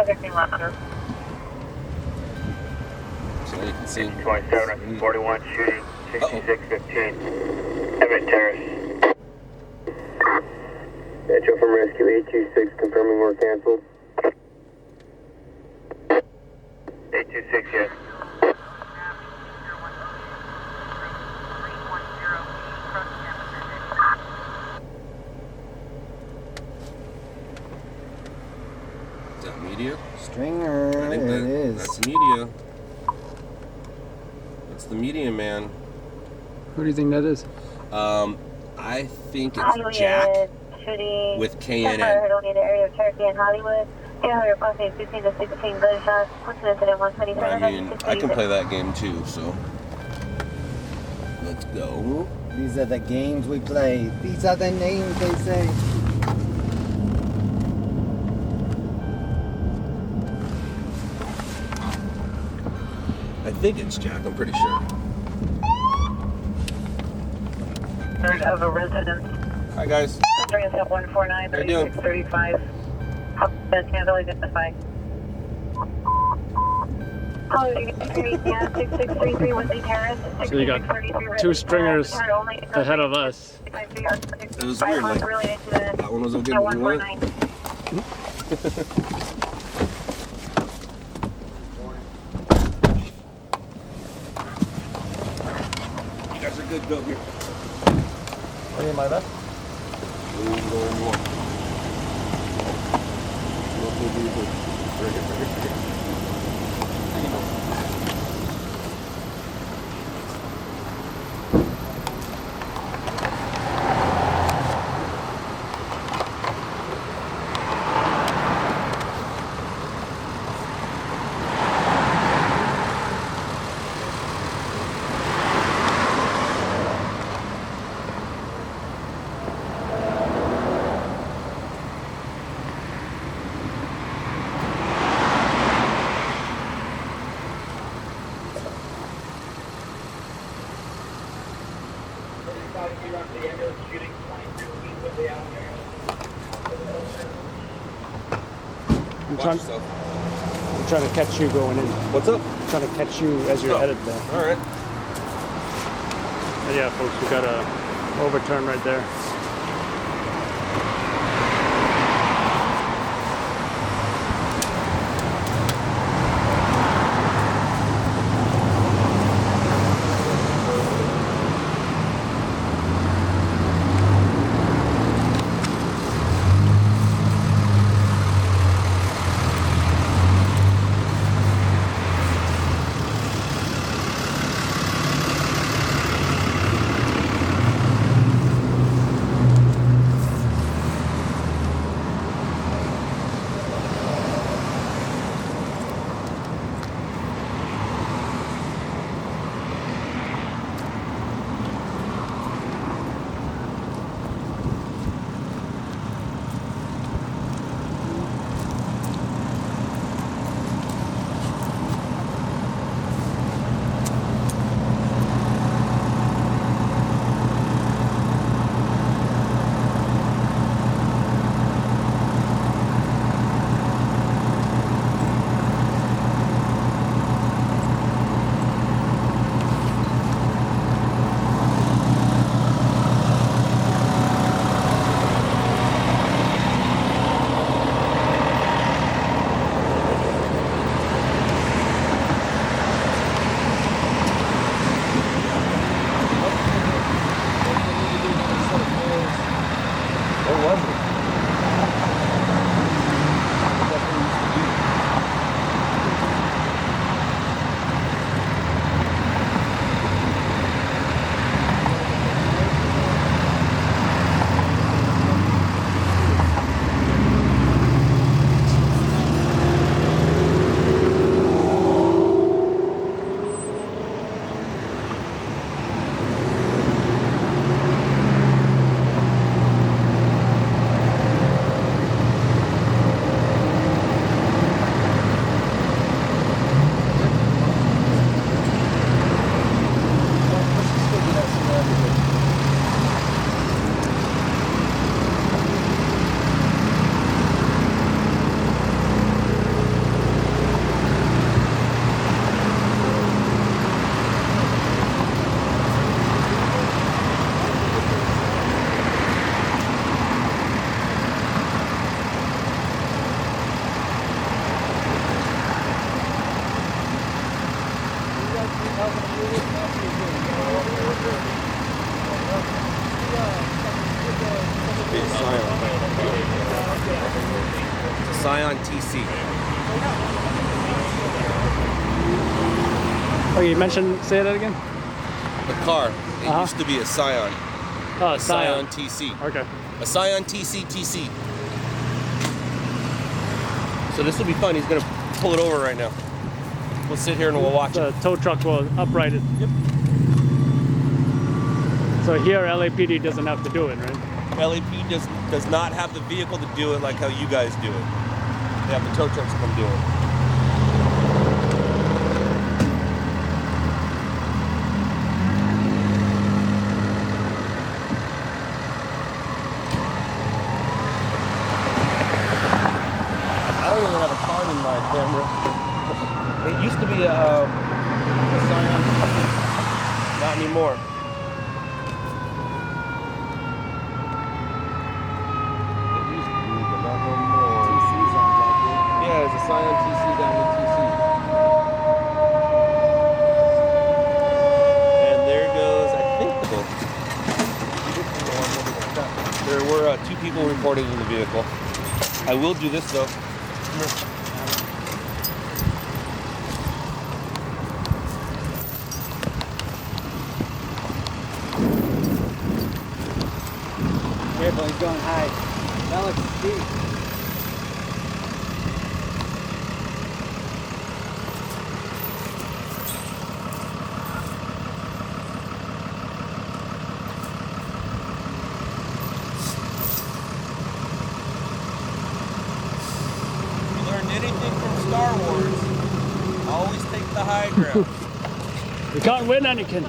[SPEAKER 5] 13 Lester.
[SPEAKER 1] So you can see.
[SPEAKER 3] 27, 41, shooting, 6615. Emmett Terrace. Metro from Rescue 826, confirming we're canceled. 826, yes.
[SPEAKER 1] Is that media?
[SPEAKER 4] Stringer,
[SPEAKER 1] I think
[SPEAKER 4] it is.
[SPEAKER 1] that's media. That's the media man.
[SPEAKER 2] Who do you think that is?
[SPEAKER 1] I think it's Jack with KNN.
[SPEAKER 5] Area of Cherokee and Hollywood. 15 to 16 gunshots. What's the incident? 127.
[SPEAKER 1] I mean, I can play that game too, so let's go.
[SPEAKER 4] These are the games we play. These are the names they say.
[SPEAKER 1] I think it's Jack, I'm pretty sure.
[SPEAKER 5] Third of a residence.
[SPEAKER 1] Hi guys.
[SPEAKER 5] 149, 3635. Can't really identify.
[SPEAKER 2] So you got 2 stringers ahead of us.
[SPEAKER 1] It was weird, like, that one was okay, but you weren't. You guys are good, go here.
[SPEAKER 4] Are you my left?
[SPEAKER 2] I'm
[SPEAKER 1] Watch
[SPEAKER 2] trying,
[SPEAKER 1] yourself.
[SPEAKER 2] I'm trying to catch you going in.
[SPEAKER 1] What's up?
[SPEAKER 2] I'm trying to catch you as you're headed there.
[SPEAKER 1] All right.
[SPEAKER 2] But yeah, folks, we got a overturn right there.
[SPEAKER 1] Scion TC.
[SPEAKER 2] Oh, you mentioned, say that again?
[SPEAKER 1] The car. It used to be a Scion.
[SPEAKER 2] Oh,
[SPEAKER 1] A Scion TC.
[SPEAKER 2] Okay.
[SPEAKER 1] A Scion TC. So this will be fun. He's gonna pull it over right now. We'll sit here and we'll watch
[SPEAKER 2] The
[SPEAKER 1] it.
[SPEAKER 2] tow truck will upright it. Yep. So here LAPD doesn't have to do it, right?
[SPEAKER 1] LAP does not have the vehicle to do it like how you guys do it. They have the tow trucks come do it. I don't even have a card in my camera. It used to be a Scion, not anymore. It used to be, but not no more. Yeah, it's a Scion TC down in TC. And there goes, I think, there were 2 people reported in the vehicle. I will do this though. Come here.
[SPEAKER 4] Careful, he's going high. That looks steep.
[SPEAKER 1] If you learned anything from Star Wars, always take the high ground.
[SPEAKER 2] You can't win, Anakin.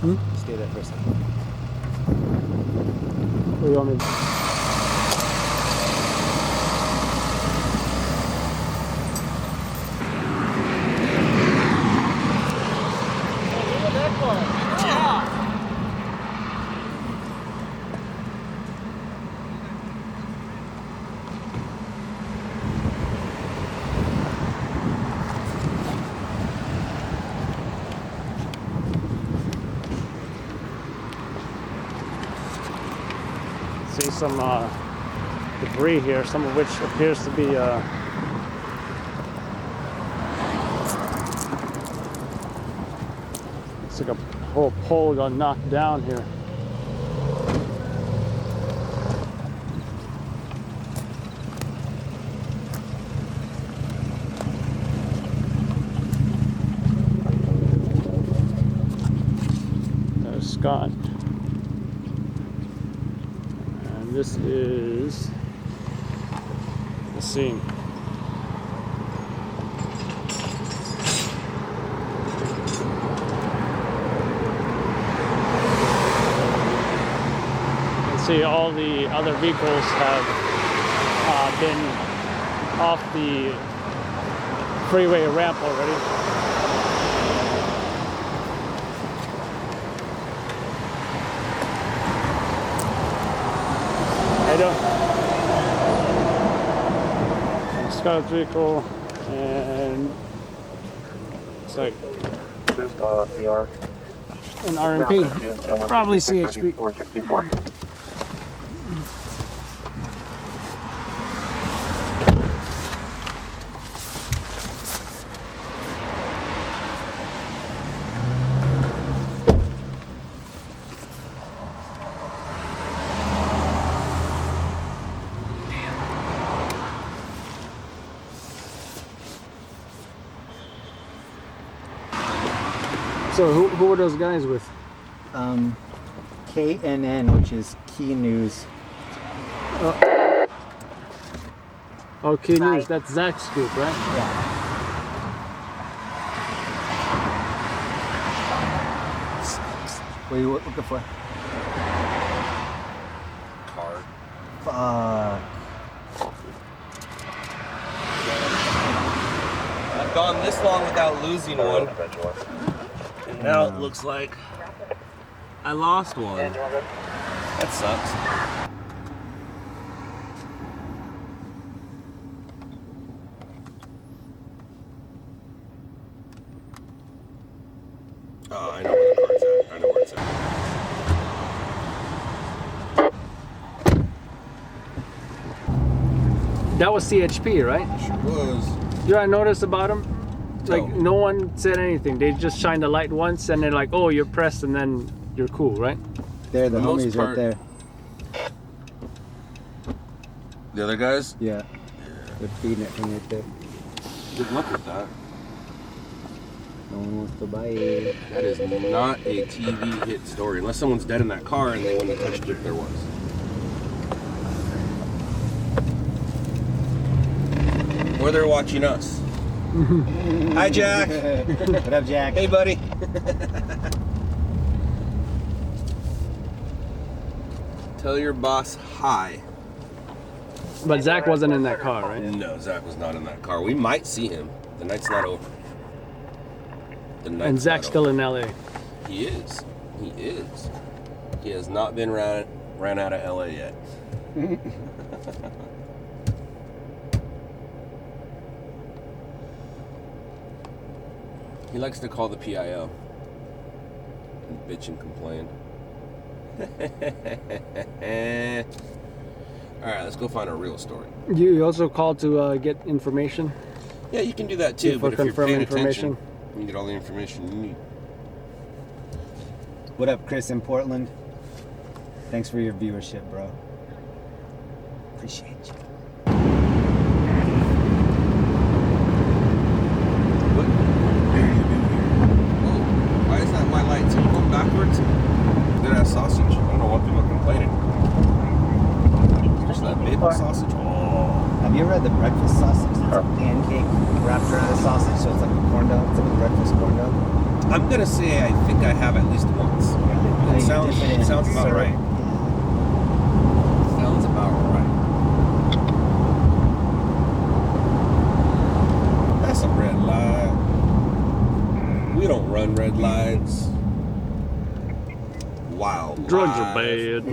[SPEAKER 4] Stay there for a second.
[SPEAKER 2] What do you want me to do? See some debris here, some of which appears to be it's like a whole pole got knocked down here. There's Scott. This is the scene. You can see all the other vehicles have been off the freeway ramp already. Scout vehicle, and it's like an RMP, probably CHP.
[SPEAKER 7] 464.
[SPEAKER 2] So who were those guys with?
[SPEAKER 4] KNN, which is Key News.
[SPEAKER 2] Oh, Key News. That's Zach's group, right?
[SPEAKER 4] Yeah. What are you looking for?
[SPEAKER 1] Car.
[SPEAKER 4] Fuck.
[SPEAKER 1] I've gone this long without losing one. And now it looks like I lost one. That sucks. Oh, I know where the car's at. I know where it's at.
[SPEAKER 2] That was CHP, right?
[SPEAKER 1] Sure was.
[SPEAKER 2] You know what I noticed about them? Like,
[SPEAKER 1] No.
[SPEAKER 2] no one said anything. They just shined the light once and they're like, oh, you're pressed, and then you're cool, right?
[SPEAKER 4] They're the
[SPEAKER 1] For the most
[SPEAKER 4] homies
[SPEAKER 1] part-
[SPEAKER 4] right there.
[SPEAKER 1] The other guys?
[SPEAKER 4] Yeah. They're feeding it from right there.
[SPEAKER 1] Good luck with that.
[SPEAKER 4] No one wants to buy it.
[SPEAKER 1] That is not a TV hit story. Unless someone's dead in that car and they wouldn't have touched it if there was. Or they're watching us. Hi, Jack.
[SPEAKER 4] What up, Jack?
[SPEAKER 1] Hey, buddy. Tell your boss hi.
[SPEAKER 2] But Zach wasn't in that car, right?
[SPEAKER 1] No, Zach was not in that car. We might see him. The night's not over. The night's
[SPEAKER 2] And Zach's
[SPEAKER 1] not
[SPEAKER 2] still
[SPEAKER 1] over.
[SPEAKER 2] in LA.
[SPEAKER 1] He is. He is. He has not been ran out of LA yet. He likes to call the PIO and bitch and complain. Alright, let's go find a real story.
[SPEAKER 2] You also called to get information?
[SPEAKER 1] Yeah, you can do that too,
[SPEAKER 2] For
[SPEAKER 1] but if you're
[SPEAKER 2] confirm
[SPEAKER 1] paying
[SPEAKER 2] information.
[SPEAKER 1] attention, you can get all the information you need.
[SPEAKER 4] What up, Chris in Portland? Thanks for your viewership, bro. Appreciate you.
[SPEAKER 1] What? Whoa, why is that white light going backwards? Good ass sausage. I don't know what people are complaining. Just that maple sausage. Oh.
[SPEAKER 4] Have you ever had the breakfast sausage? pancake wrapped around a sausage, so it's like a corn dog. It's like a breakfast corn dog.
[SPEAKER 1] I'm gonna say I think I have at least once. It sounds about right. Sounds about right. That's a red light. We don't run red lights. Wow.
[SPEAKER 2] Drugs are bad.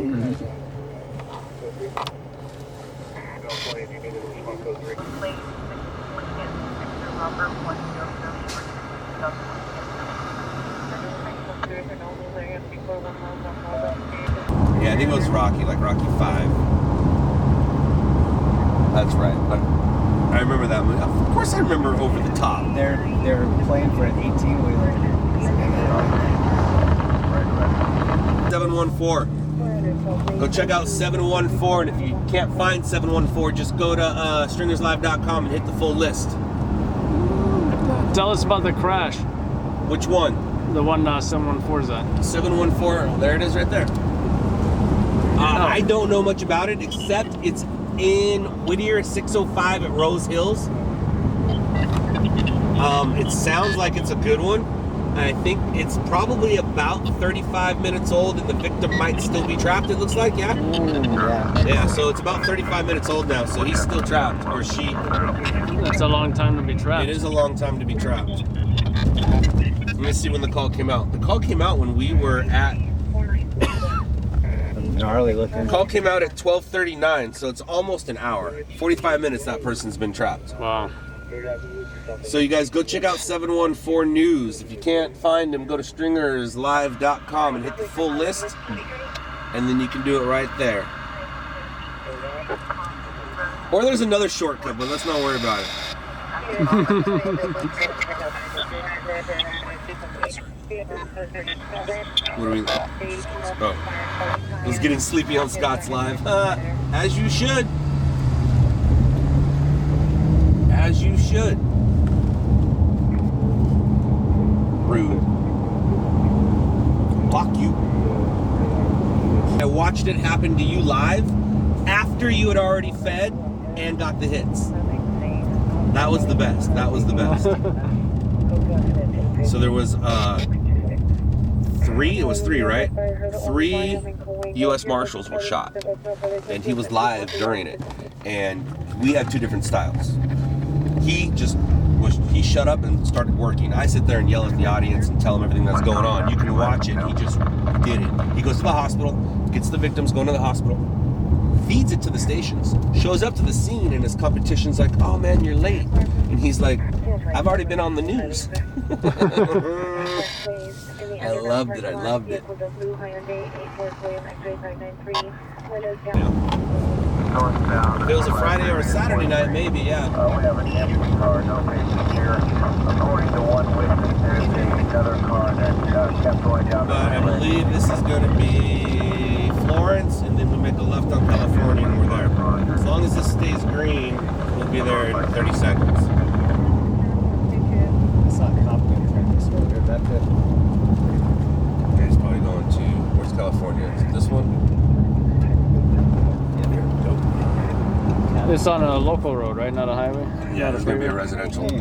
[SPEAKER 1] Yeah, I think it was Rocky, like Rocky 5. That's right. But I remember that movie. Of course I remember Over the Top.
[SPEAKER 4] They're playing for an 18-wheeler.
[SPEAKER 1] 714. Go check out 714, and if you can't find 714, just go to stringerslive.com and hit the full list.
[SPEAKER 2] Tell us about the crash.
[SPEAKER 1] Which one?
[SPEAKER 2] The one 714 is at.
[SPEAKER 1] 714. There it is right there. I don't know much about it, except it's in Whittier 605 at Rose Hills. It sounds like it's a good one. I think it's probably about 35 minutes old, and the victim might still be trapped, it looks like, yeah? Yeah, so it's about 35 minutes old now, so he's still trapped, or she.
[SPEAKER 2] That's a long time to be trapped.
[SPEAKER 1] It is a long time to be trapped. Let me see when the call came out. The call came out when we were at...
[SPEAKER 4] Gnarly looking.
[SPEAKER 1] The call came out at 12:39, so it's almost an hour. 45 minutes that person's been trapped.
[SPEAKER 2] Wow.
[SPEAKER 1] So you guys go check out 714 News. If you can't find them, go to stringerslive.com and hit the full list, and then you can do it right there. Or there's another shortcut, but let's not worry about it. What are we? Oh, I was getting sleepy on Scott's Live. As you should. As you should. Rude. Fuck you. I watched it happen to you live after you had already fed and got the hits. That was the best. That was the best. So there was three, it was three, right? 3 U.S. Marshals were shot. And he was live during it. And we had 2 different styles. He shut up and started working. I sit there and yell at the audience and tell them everything that's going on. You can watch it. He just did it. He goes to the hospital, gets the victims going to the hospital, feeds it to the stations, shows up to the scene, and his competition's like, "Oh man, you're late." And he's like, "I've already been on the news." I loved it. I loved it. If it was a Friday or a Saturday night, maybe, yeah.
[SPEAKER 3] We have an ambulance car, no patients here. According to one witness, there's another car that kept going down.
[SPEAKER 1] But I believe this is going to be Florence, and then we make a left on California, and we're there. As long as this stays green, we'll be there in 30 seconds.
[SPEAKER 4] It's not complicated. That's it.
[SPEAKER 1] Okay, it's probably going to, where's California? Is it this one? Yeah, there we go.
[SPEAKER 2] It's on a local road, right? Not a highway?
[SPEAKER 1] Yeah, it's going to be a residential.
[SPEAKER 2] So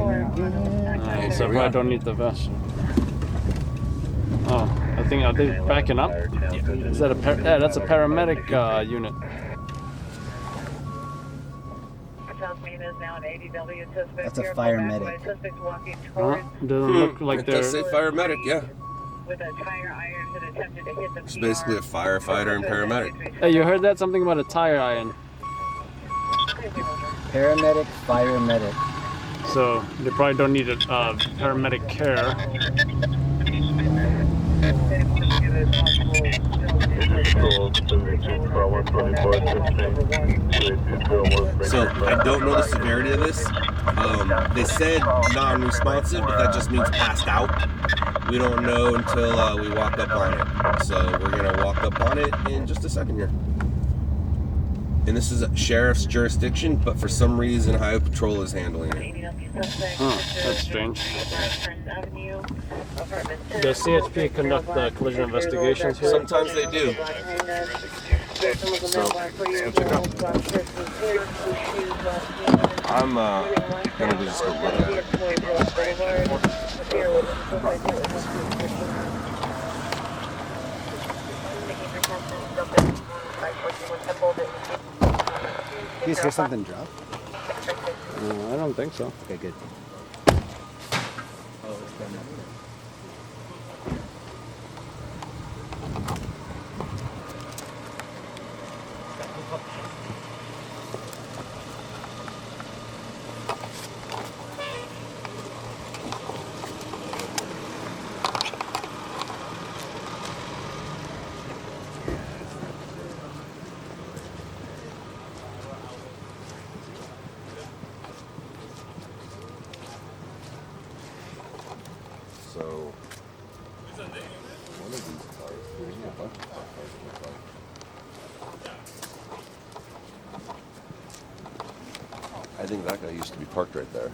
[SPEAKER 2] I probably don't need the vest. Oh, I think, are they backing up?
[SPEAKER 1] Yeah.
[SPEAKER 2] Is that yeah, that's a paramedic unit.
[SPEAKER 4] That's a fire medic.
[SPEAKER 2] Doesn't look like
[SPEAKER 1] It does say
[SPEAKER 2] they're...
[SPEAKER 1] fire medic, yeah.
[SPEAKER 5] With a tire iron that attempted to hit the
[SPEAKER 1] It's basically a firefighter and paramedic.
[SPEAKER 2] Hey, you heard that? Something about a tire iron.
[SPEAKER 4] Paramedic, fire medic.
[SPEAKER 2] So they probably don't need a paramedic care.
[SPEAKER 1] So I don't know the severity of this. They said non-responsive, but that just means passed out. We don't know until we walk up on it. So we're gonna walk up on it in just a second here. And this is a sheriff's jurisdiction, but for some reason Highway Patrol is handling it.
[SPEAKER 2] Huh, that's strange. Does CHP conduct collision investigations here?
[SPEAKER 1] Sometimes they do. I'm gonna just go look at it.
[SPEAKER 4] You guys hear something drop?
[SPEAKER 2] I don't think so.
[SPEAKER 4] Okay, good.
[SPEAKER 1] So, one of these cars, there's a bunch of cars that look like. I think that guy used to be parked right there.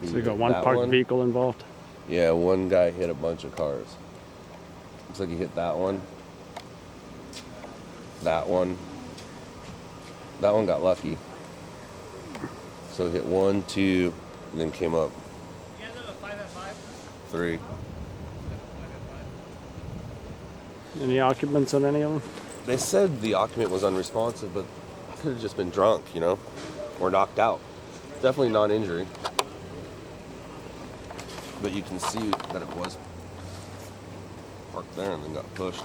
[SPEAKER 2] So you got one
[SPEAKER 1] That
[SPEAKER 2] parked
[SPEAKER 1] one?
[SPEAKER 2] vehicle involved.
[SPEAKER 1] Yeah, one guy hit a bunch of cars. Looks like he hit that one. That one. That one got lucky. So he hit 1, 2, and then came up. 3.
[SPEAKER 2] Any occupants on any of them?
[SPEAKER 1] They said the occupant was unresponsive, but could have just been drunk, you know, or knocked out. Definitely non-injury. But you can see that it was parked there and then got pushed.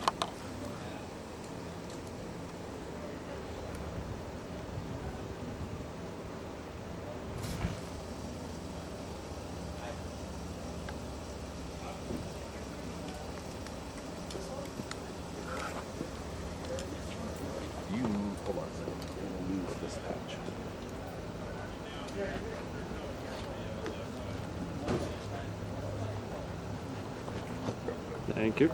[SPEAKER 1] You, hold on a second, I'm gonna move this patch.
[SPEAKER 2] Thank you.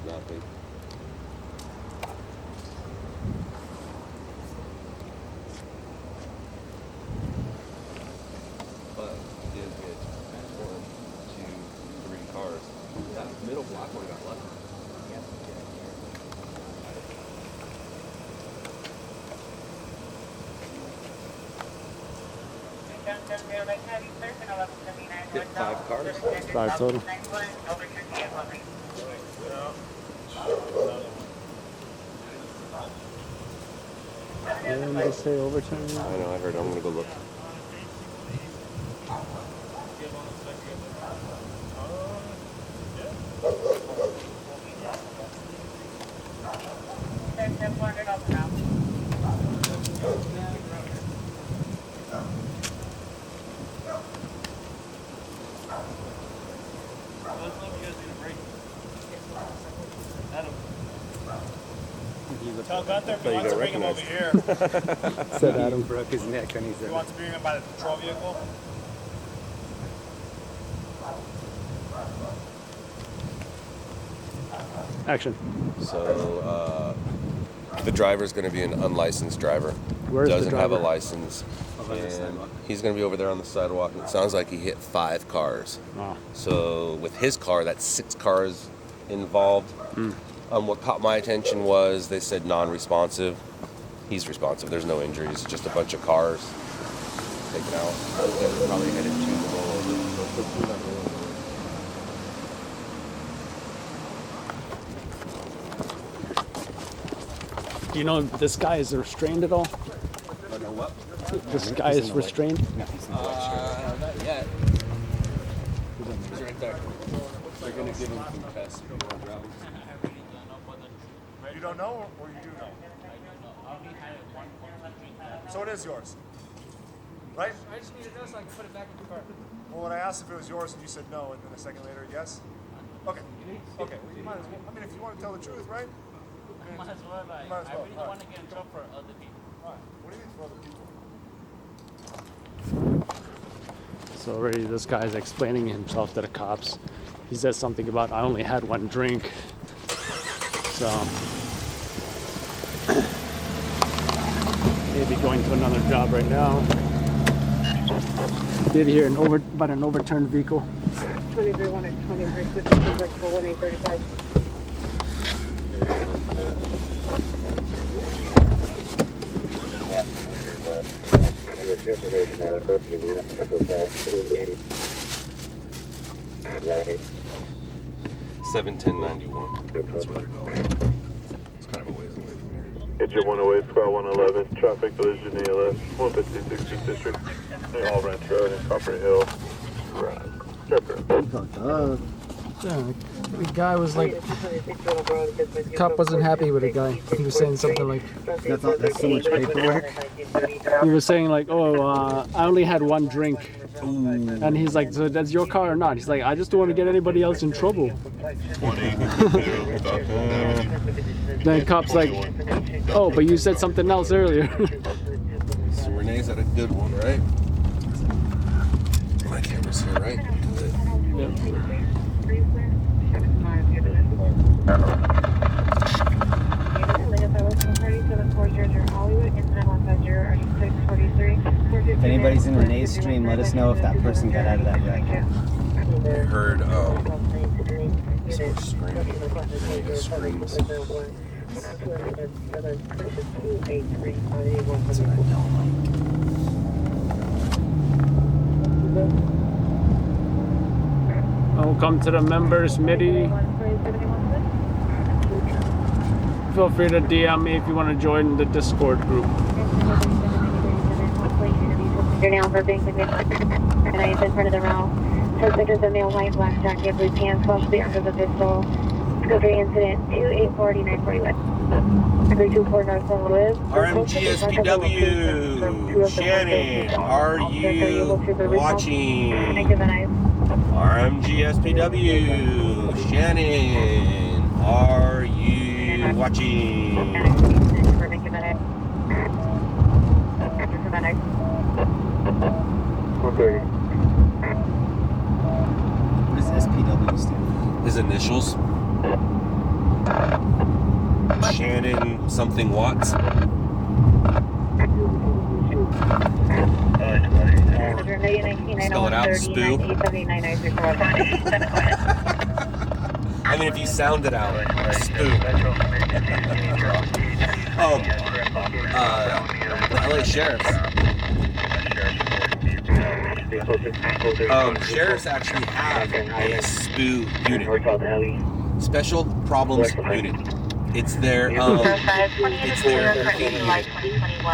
[SPEAKER 1] Nothing. But he did get 1, 2, 3 cars. That middle black one got lucky. Hit 5 cars.
[SPEAKER 2] 5 total. And they say overturned.
[SPEAKER 1] I know, I heard. I'm gonna go look.
[SPEAKER 8] Tell Gunther if he
[SPEAKER 1] you
[SPEAKER 8] wants
[SPEAKER 1] got
[SPEAKER 8] to bring him over
[SPEAKER 1] recognized.
[SPEAKER 8] here.
[SPEAKER 2] Said Adam.
[SPEAKER 4] Broke his neck when he
[SPEAKER 8] He
[SPEAKER 4] said
[SPEAKER 8] wants to bring him by the patrol vehicle.
[SPEAKER 2] Action.
[SPEAKER 1] So, the driver's gonna be an unlicensed driver.
[SPEAKER 2] Where's the
[SPEAKER 1] Doesn't have a
[SPEAKER 2] driver?
[SPEAKER 1] license. And he's gonna be over there on the sidewalk. It sounds like he hit 5 cars.
[SPEAKER 2] Oh.
[SPEAKER 1] So with his car, that's 6 cars involved. What caught my attention was they said non-responsive. He's responsive. There's no injuries. Just a bunch of cars taken out. They're probably headed to the rollover.
[SPEAKER 2] Do you know if this guy is restrained at all?
[SPEAKER 1] Oh, no, what?
[SPEAKER 2] This guy is restrained?
[SPEAKER 4] no, he's in the white
[SPEAKER 1] Not yet. He's right there. They're gonna give him some tests.
[SPEAKER 8] You don't know, or you do know? So it is yours, right?
[SPEAKER 9] I just need to know so I can put it back in the car.
[SPEAKER 8] Well, when I asked if it was yours, and you said no, and then a second later, yes? Okay. Okay. Well, you might as well. I mean, if you want to tell the truth, right?
[SPEAKER 9] Might as well. Like,
[SPEAKER 8] Might as
[SPEAKER 9] I
[SPEAKER 8] well.
[SPEAKER 9] really don't want to get in trouble for other people.
[SPEAKER 8] All right. What do you mean for other people?
[SPEAKER 2] So already this guy's explaining himself to the cops. He says something about I only had one drink. So maybe going to another job right now. Did hear about an overturned vehicle.
[SPEAKER 6] 23-1 and 23 switches for 1835.
[SPEAKER 1] Seven 1091. That's where they're going. It's kind of a ways away from here.
[SPEAKER 7] Engine 108, Squad 111, traffic collision ALS, 156th District, All Ranch Road in Copper Hill.
[SPEAKER 2] The guy was like, the cop wasn't happy with the guy. He was saying something like,
[SPEAKER 4] That's so much paperwork.
[SPEAKER 2] he was saying like, oh, I only had one drink. And he's like, so that's your car or not? He's like, I just don't want to get anybody else in trouble. Then the cop's like, oh, but you said something else earlier.
[SPEAKER 1] So Renee's had a good one, right? My camera's here, right?
[SPEAKER 2] Yep.
[SPEAKER 4] If anybody's in Renee's stream, let us know if that person got out of that wreck.
[SPEAKER 1] I heard someone screaming. Screams.
[SPEAKER 2] Welcome to the members MIDI. Feel free to DM me if you want to join the Discord group.
[SPEAKER 5] You're now for being convicted. And I have in front of the route. Suspect is a male, white, black jacket, blue pants, falsely armed with a pistol. Scope 3 incident 2840 941. Agree to report North St. Louis.
[SPEAKER 1] RMGSPW, Shannon, are you watching? RMGSPW, Shannon, are you watching?
[SPEAKER 4] What does SPW stand for?
[SPEAKER 1] His initials. Shannon something Watts. Spell it out, Spoo. I mean, if you sound it out, Spoo. The LA Sheriffs. Sheriffs actually have a SPU unit, Special Problems Unit. It's their graffiti unit.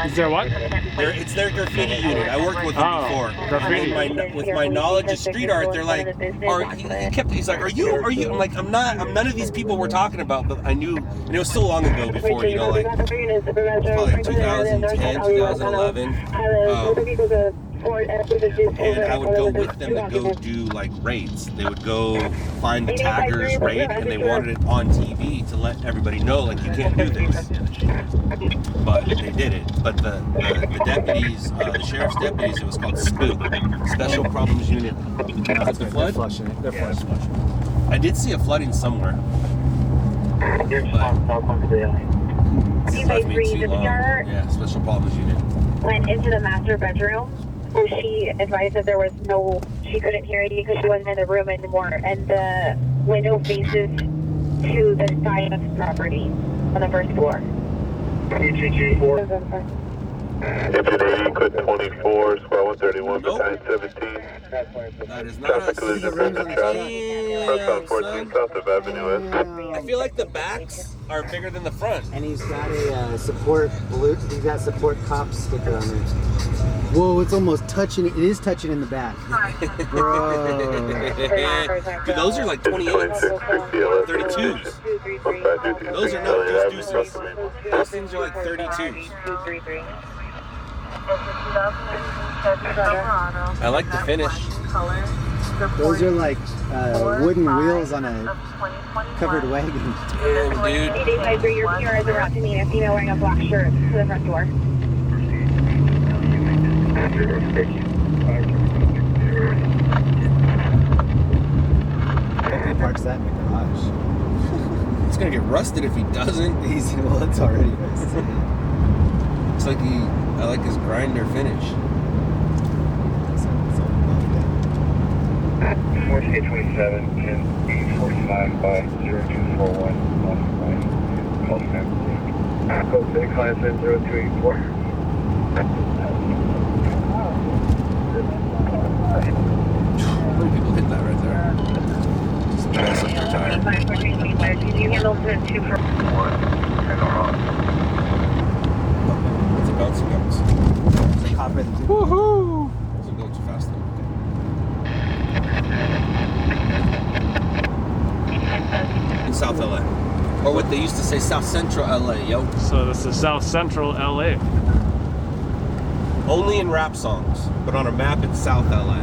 [SPEAKER 2] Is there what?
[SPEAKER 1] It's their graffiti unit. I worked with them before.
[SPEAKER 2] Graffiti.
[SPEAKER 1] With my knowledge of street art, they're like, he's like, are you? I'm like, I'm not. I'm none of these people we're talking about. But I knew, and it was so long ago before, like probably like 2010, 2011. And I would go with them to go do like raids. They would go find the taggers raid, and they wanted it on TV to let everybody know, like, you can't do this. But they did it. But the deputies, the sheriff's deputies, it was called SPOOK, Special Problems Unit. That's the flood?
[SPEAKER 4] They're flushing.
[SPEAKER 1] I did see a flooding somewhere. But yeah, Special Problems Unit.
[SPEAKER 5] Went into the master bedroom. She advised that she couldn't hear anything because she wasn't in the room anymore, and the window faces to the side of the property on the first floor.
[SPEAKER 7] Engine 80, code 24, squad 131, battalion 17.
[SPEAKER 1] That is not
[SPEAKER 7] Traffic collision from the traffic. Southbound 14, south of Avenue S.
[SPEAKER 1] I feel like the backs are bigger than the front.
[SPEAKER 4] And he's got a support cop sticker on it. Whoa, it's almost touching. It is touching in the back. Bro.
[SPEAKER 1] Dude, those are like 28s, 32s. Those are not just deuces. Those things are like 32s. I like the finish.
[SPEAKER 4] Those are like wooden wheels on a covered wagon.
[SPEAKER 1] Damn, dude.
[SPEAKER 6] Advisory, your PR is about to meet a female wearing a black shirt to the front door.
[SPEAKER 4] Hope he parks that in the garage.
[SPEAKER 1] He's gonna get rusted if he doesn't.
[SPEAKER 4] Well, it's already rusted.
[SPEAKER 1] It's like I like his grinder finish.
[SPEAKER 3] Force 827, 10 by 0241. Call Sam. Code 6, client 0284.
[SPEAKER 1] How many people hit that right there? Just mess up their tire.
[SPEAKER 6] Can you handle the 2 for
[SPEAKER 1] It's a bouncy bounce.
[SPEAKER 4] It's a copper.
[SPEAKER 2] Woohoo!
[SPEAKER 1] Doesn't go too fast though. In South LA. Or what they used to say, South Central LA, yo.
[SPEAKER 2] So this is South Central LA.
[SPEAKER 1] Only in rap songs, but on a map it's South LA.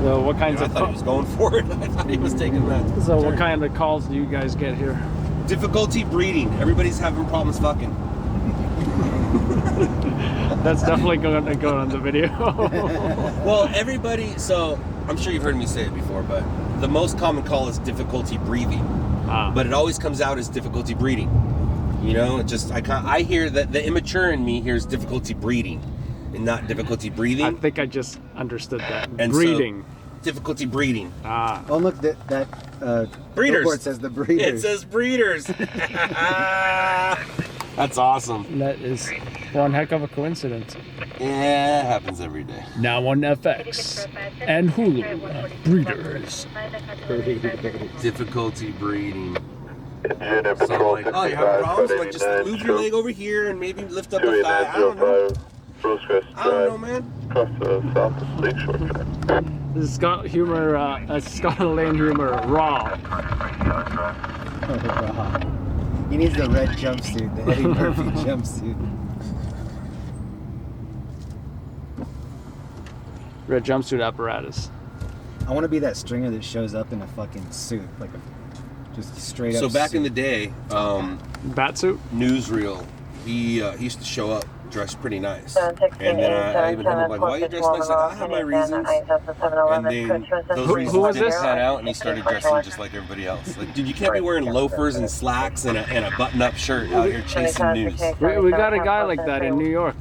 [SPEAKER 2] So what kinds
[SPEAKER 1] I
[SPEAKER 2] of
[SPEAKER 1] thought he was going for it. I thought he was taking that.
[SPEAKER 2] So what
[SPEAKER 1] turn.
[SPEAKER 2] kind of calls do you guys get here?
[SPEAKER 1] Difficulty breeding. Everybody's having problems fucking.
[SPEAKER 2] That's definitely going to go on the video.
[SPEAKER 1] Well, everybody, so I'm sure you've heard me say it before, but the most common call is difficulty breathing. But it always comes out as difficulty breeding. You know, it just, I hear that the immature in me hears difficulty breeding and not difficulty breathing.
[SPEAKER 2] I think I just understood that.
[SPEAKER 1] And
[SPEAKER 2] Breeding.
[SPEAKER 1] So, difficulty breeding.
[SPEAKER 4] Oh, look, that
[SPEAKER 1] Breeders.
[SPEAKER 4] billboard says the breeders.
[SPEAKER 1] It says breeders. That's awesome.
[SPEAKER 2] That is one heck of a coincidence.
[SPEAKER 1] Yeah, it happens every day.
[SPEAKER 2] Now on FX and Hulu, Breeders.
[SPEAKER 1] Difficulty breeding. So like, oh, you have problems? Like, just move your leg over here and maybe lift up the thigh. I don't know. I don't know, man.
[SPEAKER 2] This is Scott humor, Scott Lane humor, raw.
[SPEAKER 4] He needs the red jumpsuit, the Eddie Murphy jumpsuit.
[SPEAKER 2] Red jumpsuit apparatus.
[SPEAKER 4] I want to be that stringer that shows up in a fucking suit, like just straight up.
[SPEAKER 1] So back
[SPEAKER 4] suit.
[SPEAKER 1] in the day,
[SPEAKER 2] Batsuit?
[SPEAKER 1] Newsreel, he used to show up dressed pretty nice. And then I even hit him like, why are you dressed nice? Like, I have my reasons. And then those reasons didn't pan out, and he started dressing just like everybody else. Like, dude, you can't be wearing loafers and slacks and a button-up shirt out here chasing news.
[SPEAKER 2] We got a guy like that in New York.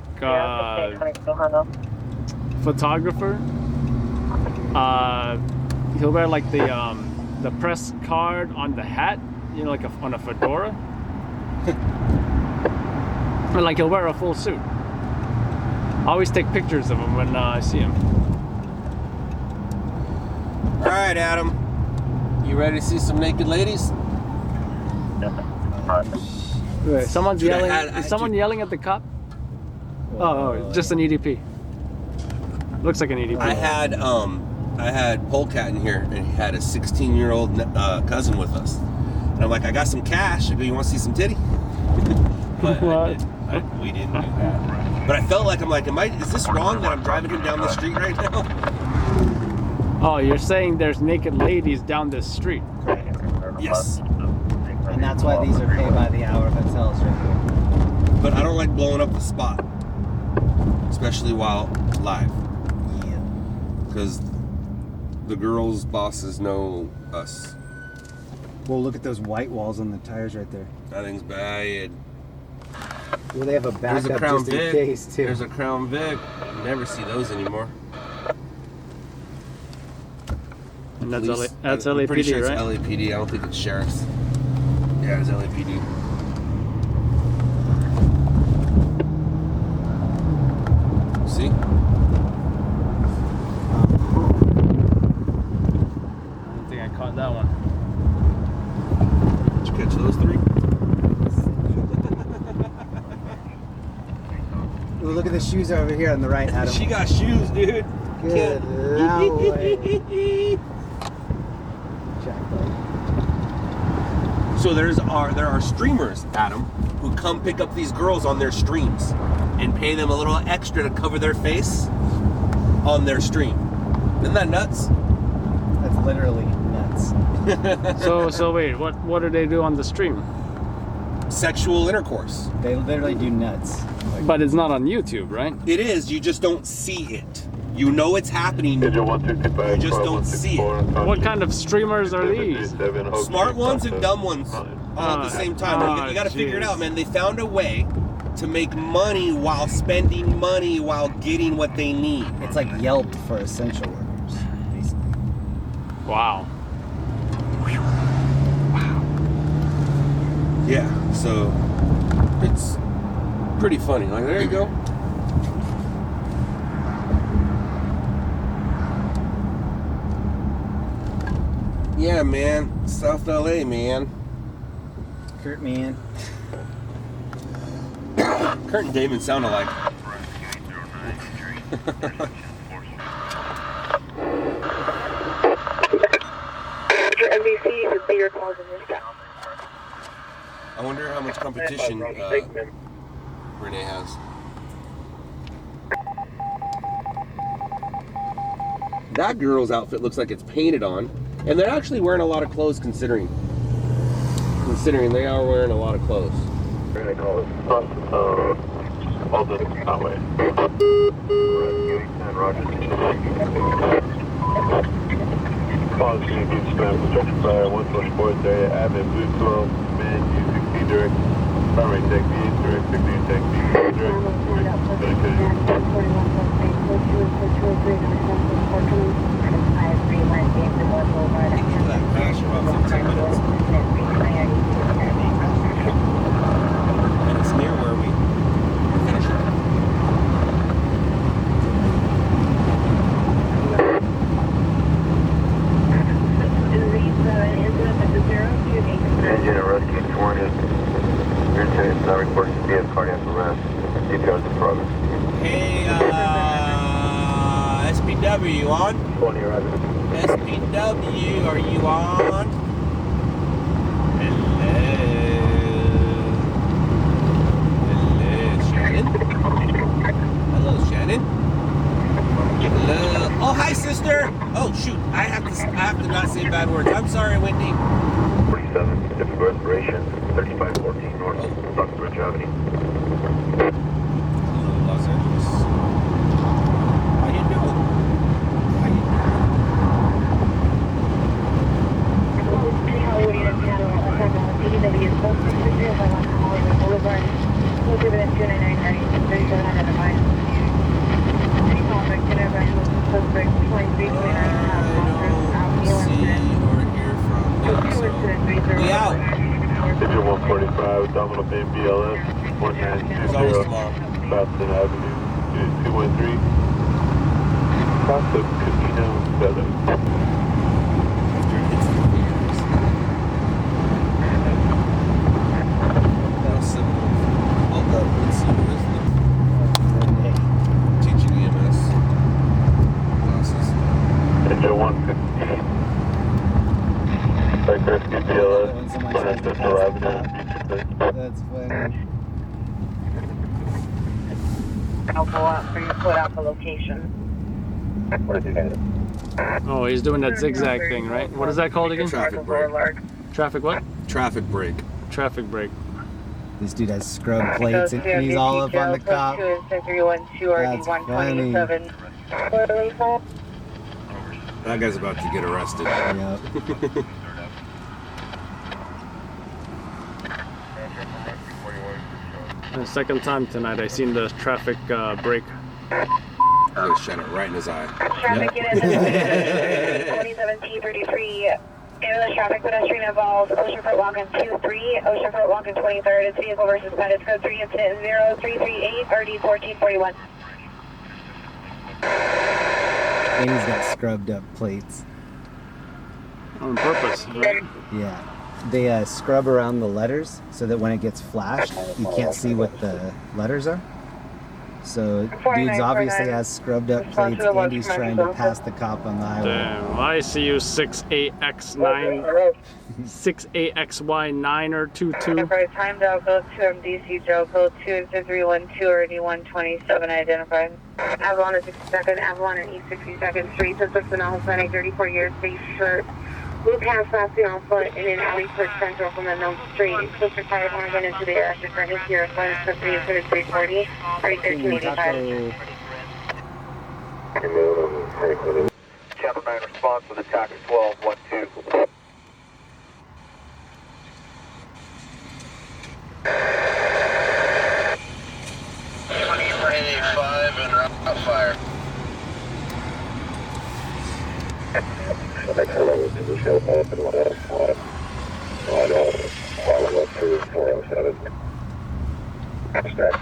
[SPEAKER 2] Photographer. He'll wear like the press card on the hat, you know, like on a fedora. But like he'll wear a full suit. I always take pictures of him when I see him.
[SPEAKER 1] All right, Adam. You ready to see some naked ladies?
[SPEAKER 2] Wait, someone's
[SPEAKER 1] Dude,
[SPEAKER 2] yelling. Is someone yelling at the cop? Oh, just an EDP. Looks like an EDP.
[SPEAKER 1] I had Polecat in here, and he had a 16-year-old cousin with us. And I'm like, I got some cash. I go, you want to see some titty? But
[SPEAKER 2] What?
[SPEAKER 1] we didn't do that. But I felt like, is this wrong that I'm driving him down the street right now?
[SPEAKER 2] Oh, you're saying there's naked ladies down this street?
[SPEAKER 1] Yes.
[SPEAKER 4] And that's why these are pay-by-the-hour hotels right here.
[SPEAKER 1] But I don't like blowing up the spot, especially while live.
[SPEAKER 4] Yeah.
[SPEAKER 1] Because the girls' bosses know us.
[SPEAKER 4] Well, look at those white walls on the tires right there.
[SPEAKER 1] That thing's bad.
[SPEAKER 4] Well, they have a
[SPEAKER 1] There's
[SPEAKER 4] backup
[SPEAKER 1] a Crown
[SPEAKER 4] just in
[SPEAKER 1] Vic.
[SPEAKER 4] case, too.
[SPEAKER 1] There's a Crown Vic. You never see those anymore.
[SPEAKER 2] And that's
[SPEAKER 1] Police-
[SPEAKER 2] that's
[SPEAKER 1] I'm pretty
[SPEAKER 2] LAPD,
[SPEAKER 1] sure it's
[SPEAKER 2] right?
[SPEAKER 1] LAPD. I don't think it's sheriff's. Yeah, it's LAPD. See?
[SPEAKER 2] I don't think I caught that one.
[SPEAKER 1] Did you catch those three?
[SPEAKER 4] Ooh, look at the shoes over here on the right, Adam.
[SPEAKER 1] She got shoes, dude.
[SPEAKER 4] Good Lord.
[SPEAKER 1] So there are streamers, Adam, who come pick up these girls on their streams and pay them a little extra to cover their face. on their stream. Isn't that nuts?
[SPEAKER 4] That's literally nuts.
[SPEAKER 2] So wait, what do they do on the stream?
[SPEAKER 1] Sexual intercourse.
[SPEAKER 4] They literally do nuts. Like,
[SPEAKER 2] But it's not on YouTube, right?
[SPEAKER 1] It is, you just don't see it. You know it's happening, you just don't see it.
[SPEAKER 2] What kind of streamers are these?
[SPEAKER 1] Smart ones and dumb ones all at the same time. You got to figure it out, man. They found a way to make money while spending money while getting what they need.
[SPEAKER 4] it's like Yelp for essential workers, basically.
[SPEAKER 2] Wow.
[SPEAKER 1] Yeah, so it's pretty funny. Like, there you go. Yeah, man. South LA, man.
[SPEAKER 4] Kurt, man.
[SPEAKER 1] Kurt and Damon sound alike.
[SPEAKER 5] NBC, you can see your calls in this town.
[SPEAKER 1] I wonder how much competition Renee has. That girl's outfit looks like it's painted on, and they're actually wearing a lot of clothes considering they are wearing a lot of clothes.
[SPEAKER 7] All the highway. Cause you can spam construction fire 1 sports area, Avenue Blue 12, man, U60 direct, primary tech B, direct 16 tech B, direct,
[SPEAKER 1] And it's near where we finish it.
[SPEAKER 3] Engine rescue 20. Your intent is not reported to be a cardiac arrest. Details in progress.
[SPEAKER 1] Hey, SPW, you on?
[SPEAKER 3] 20 arriving.
[SPEAKER 1] SPW, are you on? Hello, Shannon. Hello, Shannon. Hello. Oh, hi, sister. Oh, shoot. I have to not say bad words. I'm sorry, Wendy.
[SPEAKER 3] 47, different respiration, 3514 north, Stockbridge Avenue.
[SPEAKER 1] Hello, Los Angeles. How you doing? We out.
[SPEAKER 7] Engine 145, abdominal pain BLS,
[SPEAKER 1] There's always
[SPEAKER 7] 1920,
[SPEAKER 1] tomorrow.
[SPEAKER 7] Boston Avenue, 213, Costa Casino 7.
[SPEAKER 1] Teaching EMS classes.
[SPEAKER 7] Engine 115, Bike Rescue BLS, Central Avenue,
[SPEAKER 4] That's funny.
[SPEAKER 5] I'll go out for you to put out the location.
[SPEAKER 2] Oh, he's doing that zigzag thing, right? What is that called again?
[SPEAKER 1] Traffic brake.
[SPEAKER 2] Traffic what?
[SPEAKER 1] Traffic brake.
[SPEAKER 2] Traffic brake.
[SPEAKER 4] This dude has scrub plates and he's all up on the cop. That's funny.
[SPEAKER 1] That guy's about to get arrested.
[SPEAKER 4] Yep.
[SPEAKER 2] The second time tonight I seen the traffic brake.
[SPEAKER 1] I'm gonna shut it right in his eye.
[SPEAKER 5] Traffic unit 27T33. Ambulance traffic pedestrian involved Oceanfront Walking 23, Oceanfront Walking 23rd. It's vehicle versus suspended code 3 incident 0338 RD 1441.
[SPEAKER 4] And he's got scrubbed up plates.
[SPEAKER 2] On purpose, right?
[SPEAKER 4] Yeah. They scrub around the letters so that when it gets flashed, you can't see what the letters are. So
[SPEAKER 5] 49,
[SPEAKER 4] dude's obviously
[SPEAKER 5] 49.
[SPEAKER 4] has scrubbed up plates and he's trying to pass the cop on the highway.
[SPEAKER 2] Damn, I see you 68X9, 68XY9 or 22.
[SPEAKER 5] Identified timed out, go to MDC Joe, code 20312 or 8127 identified. Avalon is 60 seconds, Avalon and East 60 seconds, 3 suspects in Hispanic, 34 years, face shirt. Blue pants passing on foot in an alley towards Central from the known street. Sister Tide Morgan into the active for his here. Flight custody is 340, 1385.
[SPEAKER 3] Cameramen response with attack 12-1-2. And route fire. Excellent. Show open 105. Follow up through 407. Stack.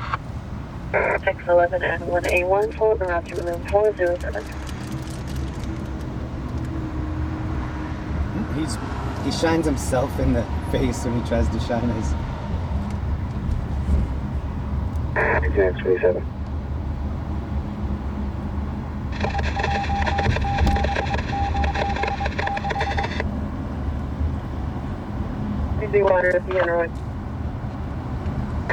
[SPEAKER 5] 611 and 1A1, forward route to room 407.
[SPEAKER 4] He shines himself in the face when he tries to shine his.
[SPEAKER 3] Exact 27.
[SPEAKER 5] Easy water at the Enroy.
[SPEAKER 4] I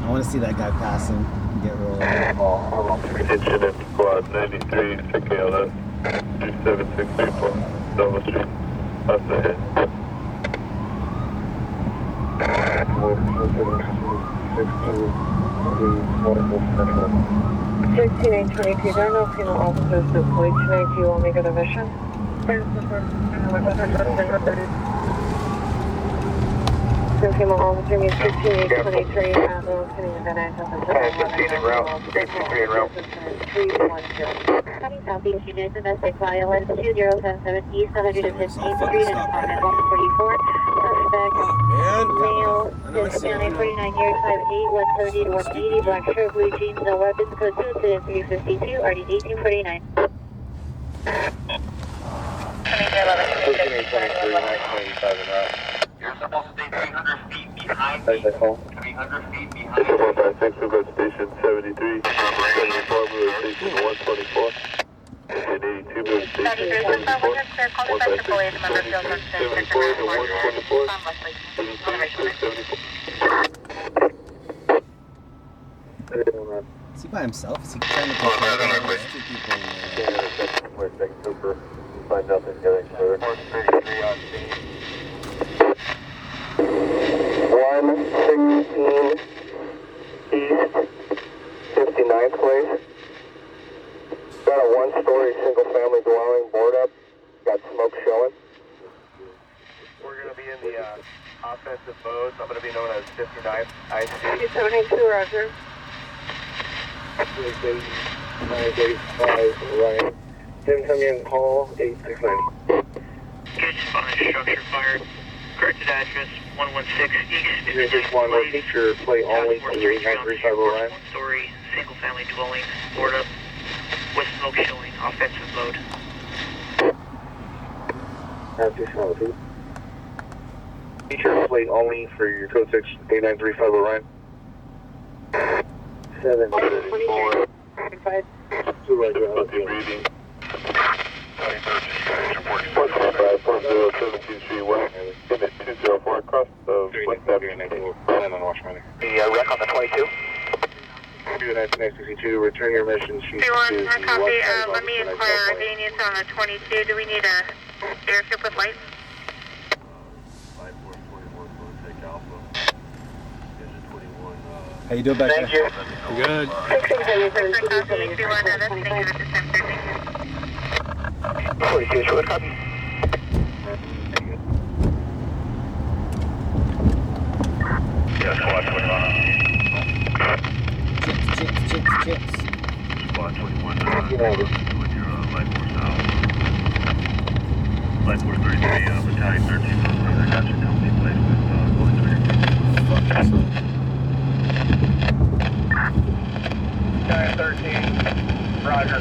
[SPEAKER 4] want to see that guy passing and get rolling.
[SPEAKER 7] Attention at squad 93, KLS 3764, Nova Street. That's ahead.
[SPEAKER 5] 16822, there are no female officers deployed tonight. Do you want me to go to mission? Female officer means 16823, Avalon, sending the Van Nuys
[SPEAKER 3] 15 en route. 63 en route.
[SPEAKER 5] 310.
[SPEAKER 6] Coming southeast, Unit domestic violence 2077 East 115th Street and apartment 144. Suspect male, Hispanic, 49 years, 5'8", 130 to 180, black shirt, blue jeans, no weapons, code 22352, RD 1849.
[SPEAKER 3] 16823, 925 en route.
[SPEAKER 9] You're supposed to stay 300 feet behind me. 300 feet behind me.
[SPEAKER 7] 156, we've got station 73, 74, move station 124. And 82, move station 74, 156, 74 to 124, 83 to 74.
[SPEAKER 4] Is he by himself? Is he trying to control two people?
[SPEAKER 3] We're taking Cooper. Find nothing getting further. 133 on scene. 116 East 59th place. Got a one-story single-family dwelling board up. Got smoke showing. We're going to be in the offensive mode. I'm going to be known as 59th IC.
[SPEAKER 5] 72, Roger.
[SPEAKER 3] 985 right. Didn't come in call 869.
[SPEAKER 5] Good spot structure fired. Corrected address 116 East.
[SPEAKER 3] Is this one with feature play only for the 89350 line?
[SPEAKER 5] One-story single-family dwelling board up with smoke showing. Offensive mode.
[SPEAKER 3] Feature plate only for your code 6 89350 line. 734. 2 right now.
[SPEAKER 7] Reading. 17th Street West, unit 204 across the West Avenue.
[SPEAKER 3] The wreck on the 22. 1962, return your mission sheet to
[SPEAKER 5] copy. Let me inquire if any needs on the 22. Do we need a airship with lights?
[SPEAKER 7] 5441, take Alpha. Engine 21.
[SPEAKER 4] How you doing back there?
[SPEAKER 5] Thank you.
[SPEAKER 2] Good.
[SPEAKER 3] 42, short copy. Yeah, squad 21.
[SPEAKER 4] Chips.
[SPEAKER 7] Squad 21, doing your light force out. Light force 33, battalion 13, I got your company placement, going
[SPEAKER 3] 913, Roger.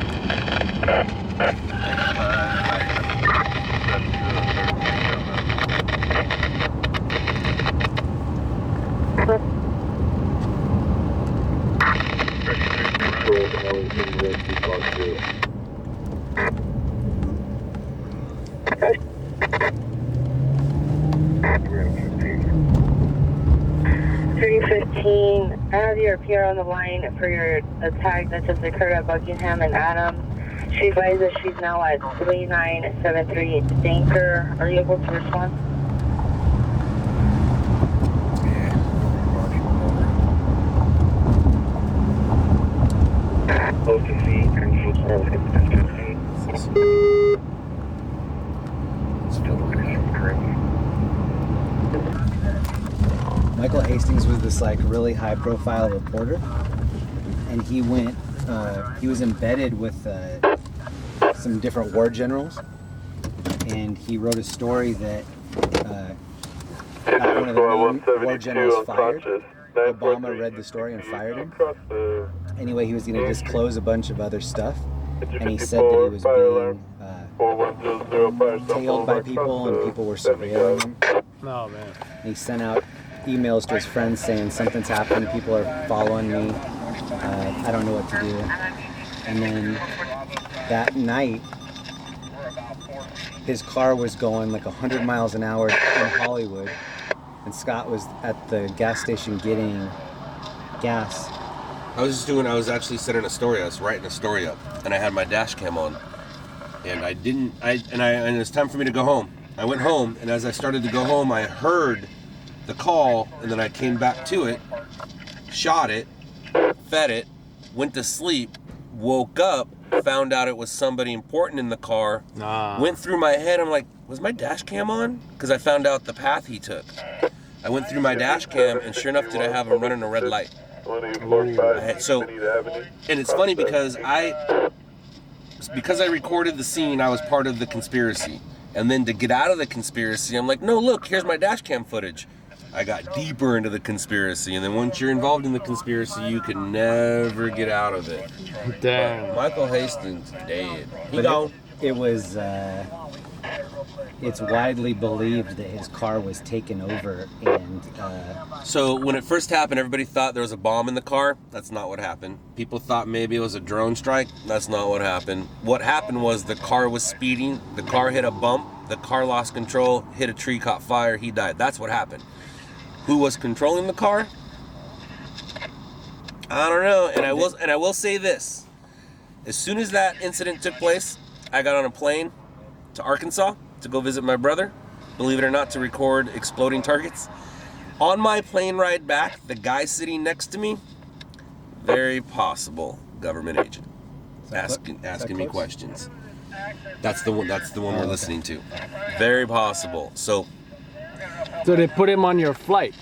[SPEAKER 6] $315, I have your peer on the line for your attack that just occurred at Buckingham and Adams. She advised that she's now at 3973 Danker. Are you able to respond?
[SPEAKER 4] Michael Hastings was this like really high profile reporter, and he went he was embedded with some different war generals, and he wrote a story that got one of the main war generals fired. Obama read the story and fired him. Anyway, he was going to disclose a bunch of other stuff, and he said that he was being tailed by people and people were surveilling him.
[SPEAKER 2] Oh man.
[SPEAKER 4] And he sent out emails to his friends saying something's happened, people are following me, I don't know what to do. And then that night, his car was going like 100 miles an hour in Hollywood, and Scott was at the gas station getting gas.
[SPEAKER 1] I was actually setting a story. I was writing a story up, and I had my dash cam on, and and it was time for me to go home. I went home, and as I started to go home, I heard the call, and then I came back to it, shot it, fed it, went to sleep, woke up, found out it was somebody important in the car, went through my head, I'm like, was my dash cam on? Because I found out the path he took. I went through my dash cam, and sure enough, did I have him running a red light. And it's funny because I recorded the scene, I was part of the conspiracy. And then to get out of the conspiracy, I'm like, no, look, here's my dash cam footage. I got deeper into the conspiracy, and then once you're involved in the conspiracy, you can never get out of it.
[SPEAKER 2] Damn.
[SPEAKER 1] But Michael Hastings dead. He
[SPEAKER 4] But
[SPEAKER 1] gone.
[SPEAKER 4] it was, it's widely believed that his car was taken over, and
[SPEAKER 1] So when it first happened, everybody thought there was a bomb in the car. That's not what happened. People thought maybe it was a drone strike. That's not what happened. What happened was the car was speeding. The car hit a bump. The car lost control, hit a tree, caught fire. He died. That's what happened. Who was controlling the car? I don't know. And I will say this: as soon as that incident took place, I got on a plane to Arkansas to go visit my brother. Believe it or not, to record exploding targets. On my plane ride back, the guy sitting next to me, very possible government agent, asking me questions. That's the one we're listening to. Very possible. So
[SPEAKER 2] they put him on your flight.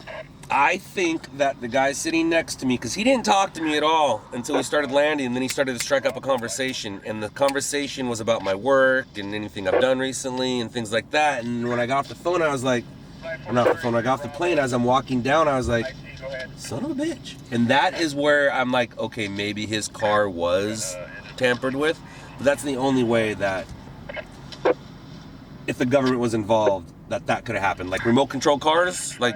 [SPEAKER 1] I think that the guy sitting next to me, because he didn't talk to me at all until we started landing, and then he started to strike up a conversation, and the conversation was about my work and anything I've done recently and things like that. And when I got off the phone, I was like, or not the phone, I got off the plane, as I'm walking down, I was like, son of a bitch. And that is where I'm like, okay, maybe his car was tampered with, but that's the only way that, if the government was involved, that could have happened. Like remote control cars, like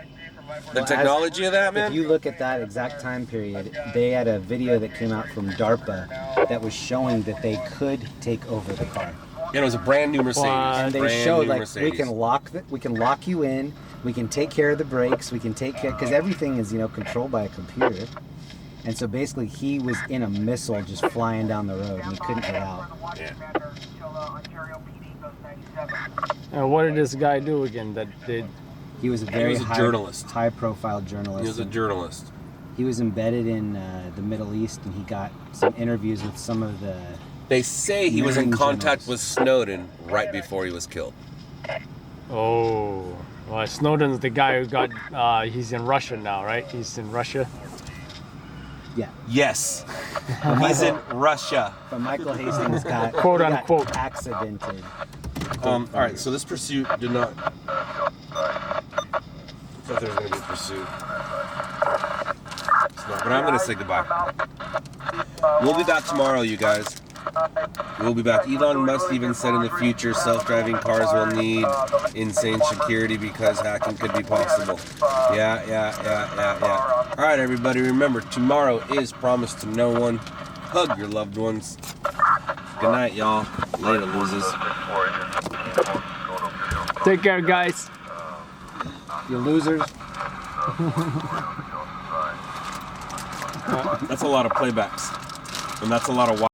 [SPEAKER 1] the technology of that, man.
[SPEAKER 4] If you look at that exact time period, they had a video that came out from DARPA that was showing that they could take over the car.
[SPEAKER 1] Yeah, it was a brand new Mercedes.
[SPEAKER 4] And they
[SPEAKER 1] Brand
[SPEAKER 4] showed
[SPEAKER 1] new
[SPEAKER 4] like
[SPEAKER 1] Mercedes.
[SPEAKER 4] we can lock you in, we can take care of the brakes, we can take care, because everything is controlled by a computer. And so basically he was in a missile just flying down the road and he couldn't get out.
[SPEAKER 1] Yeah.
[SPEAKER 2] And what did this guy do again?
[SPEAKER 4] He was a very
[SPEAKER 1] journalist.
[SPEAKER 4] high-profile journalist.
[SPEAKER 1] He was a journalist.
[SPEAKER 4] He was embedded in the Middle East, and he got some interviews with some of the.
[SPEAKER 1] They say he was in
[SPEAKER 4] main
[SPEAKER 1] contact
[SPEAKER 4] generals.
[SPEAKER 1] with Snowden right before he was killed.
[SPEAKER 2] Oh, well, Snowden's the guy who got. He's in Russia now, right? He's in Russia.
[SPEAKER 4] Yeah.
[SPEAKER 1] Yes. He's in Russia.
[SPEAKER 4] But Michael Hastings got
[SPEAKER 2] Quote,
[SPEAKER 4] he got
[SPEAKER 2] unquote.
[SPEAKER 4] accidented.
[SPEAKER 1] All right, so this pursuit did not. I thought there was going to be a pursuit. It's not, but I'm going to say goodbye. We'll be back tomorrow, you guys. We'll be back. Elon Musk even said in the future self-driving cars will need insane security because hacking could be possible. Yeah. All right, everybody, remember, tomorrow is promised to no one. Hug your loved ones. Good night, y'all. Later, losers.
[SPEAKER 2] Take care, guys.
[SPEAKER 4] You losers.
[SPEAKER 1] That's a lot of playbacks. And that's a lot of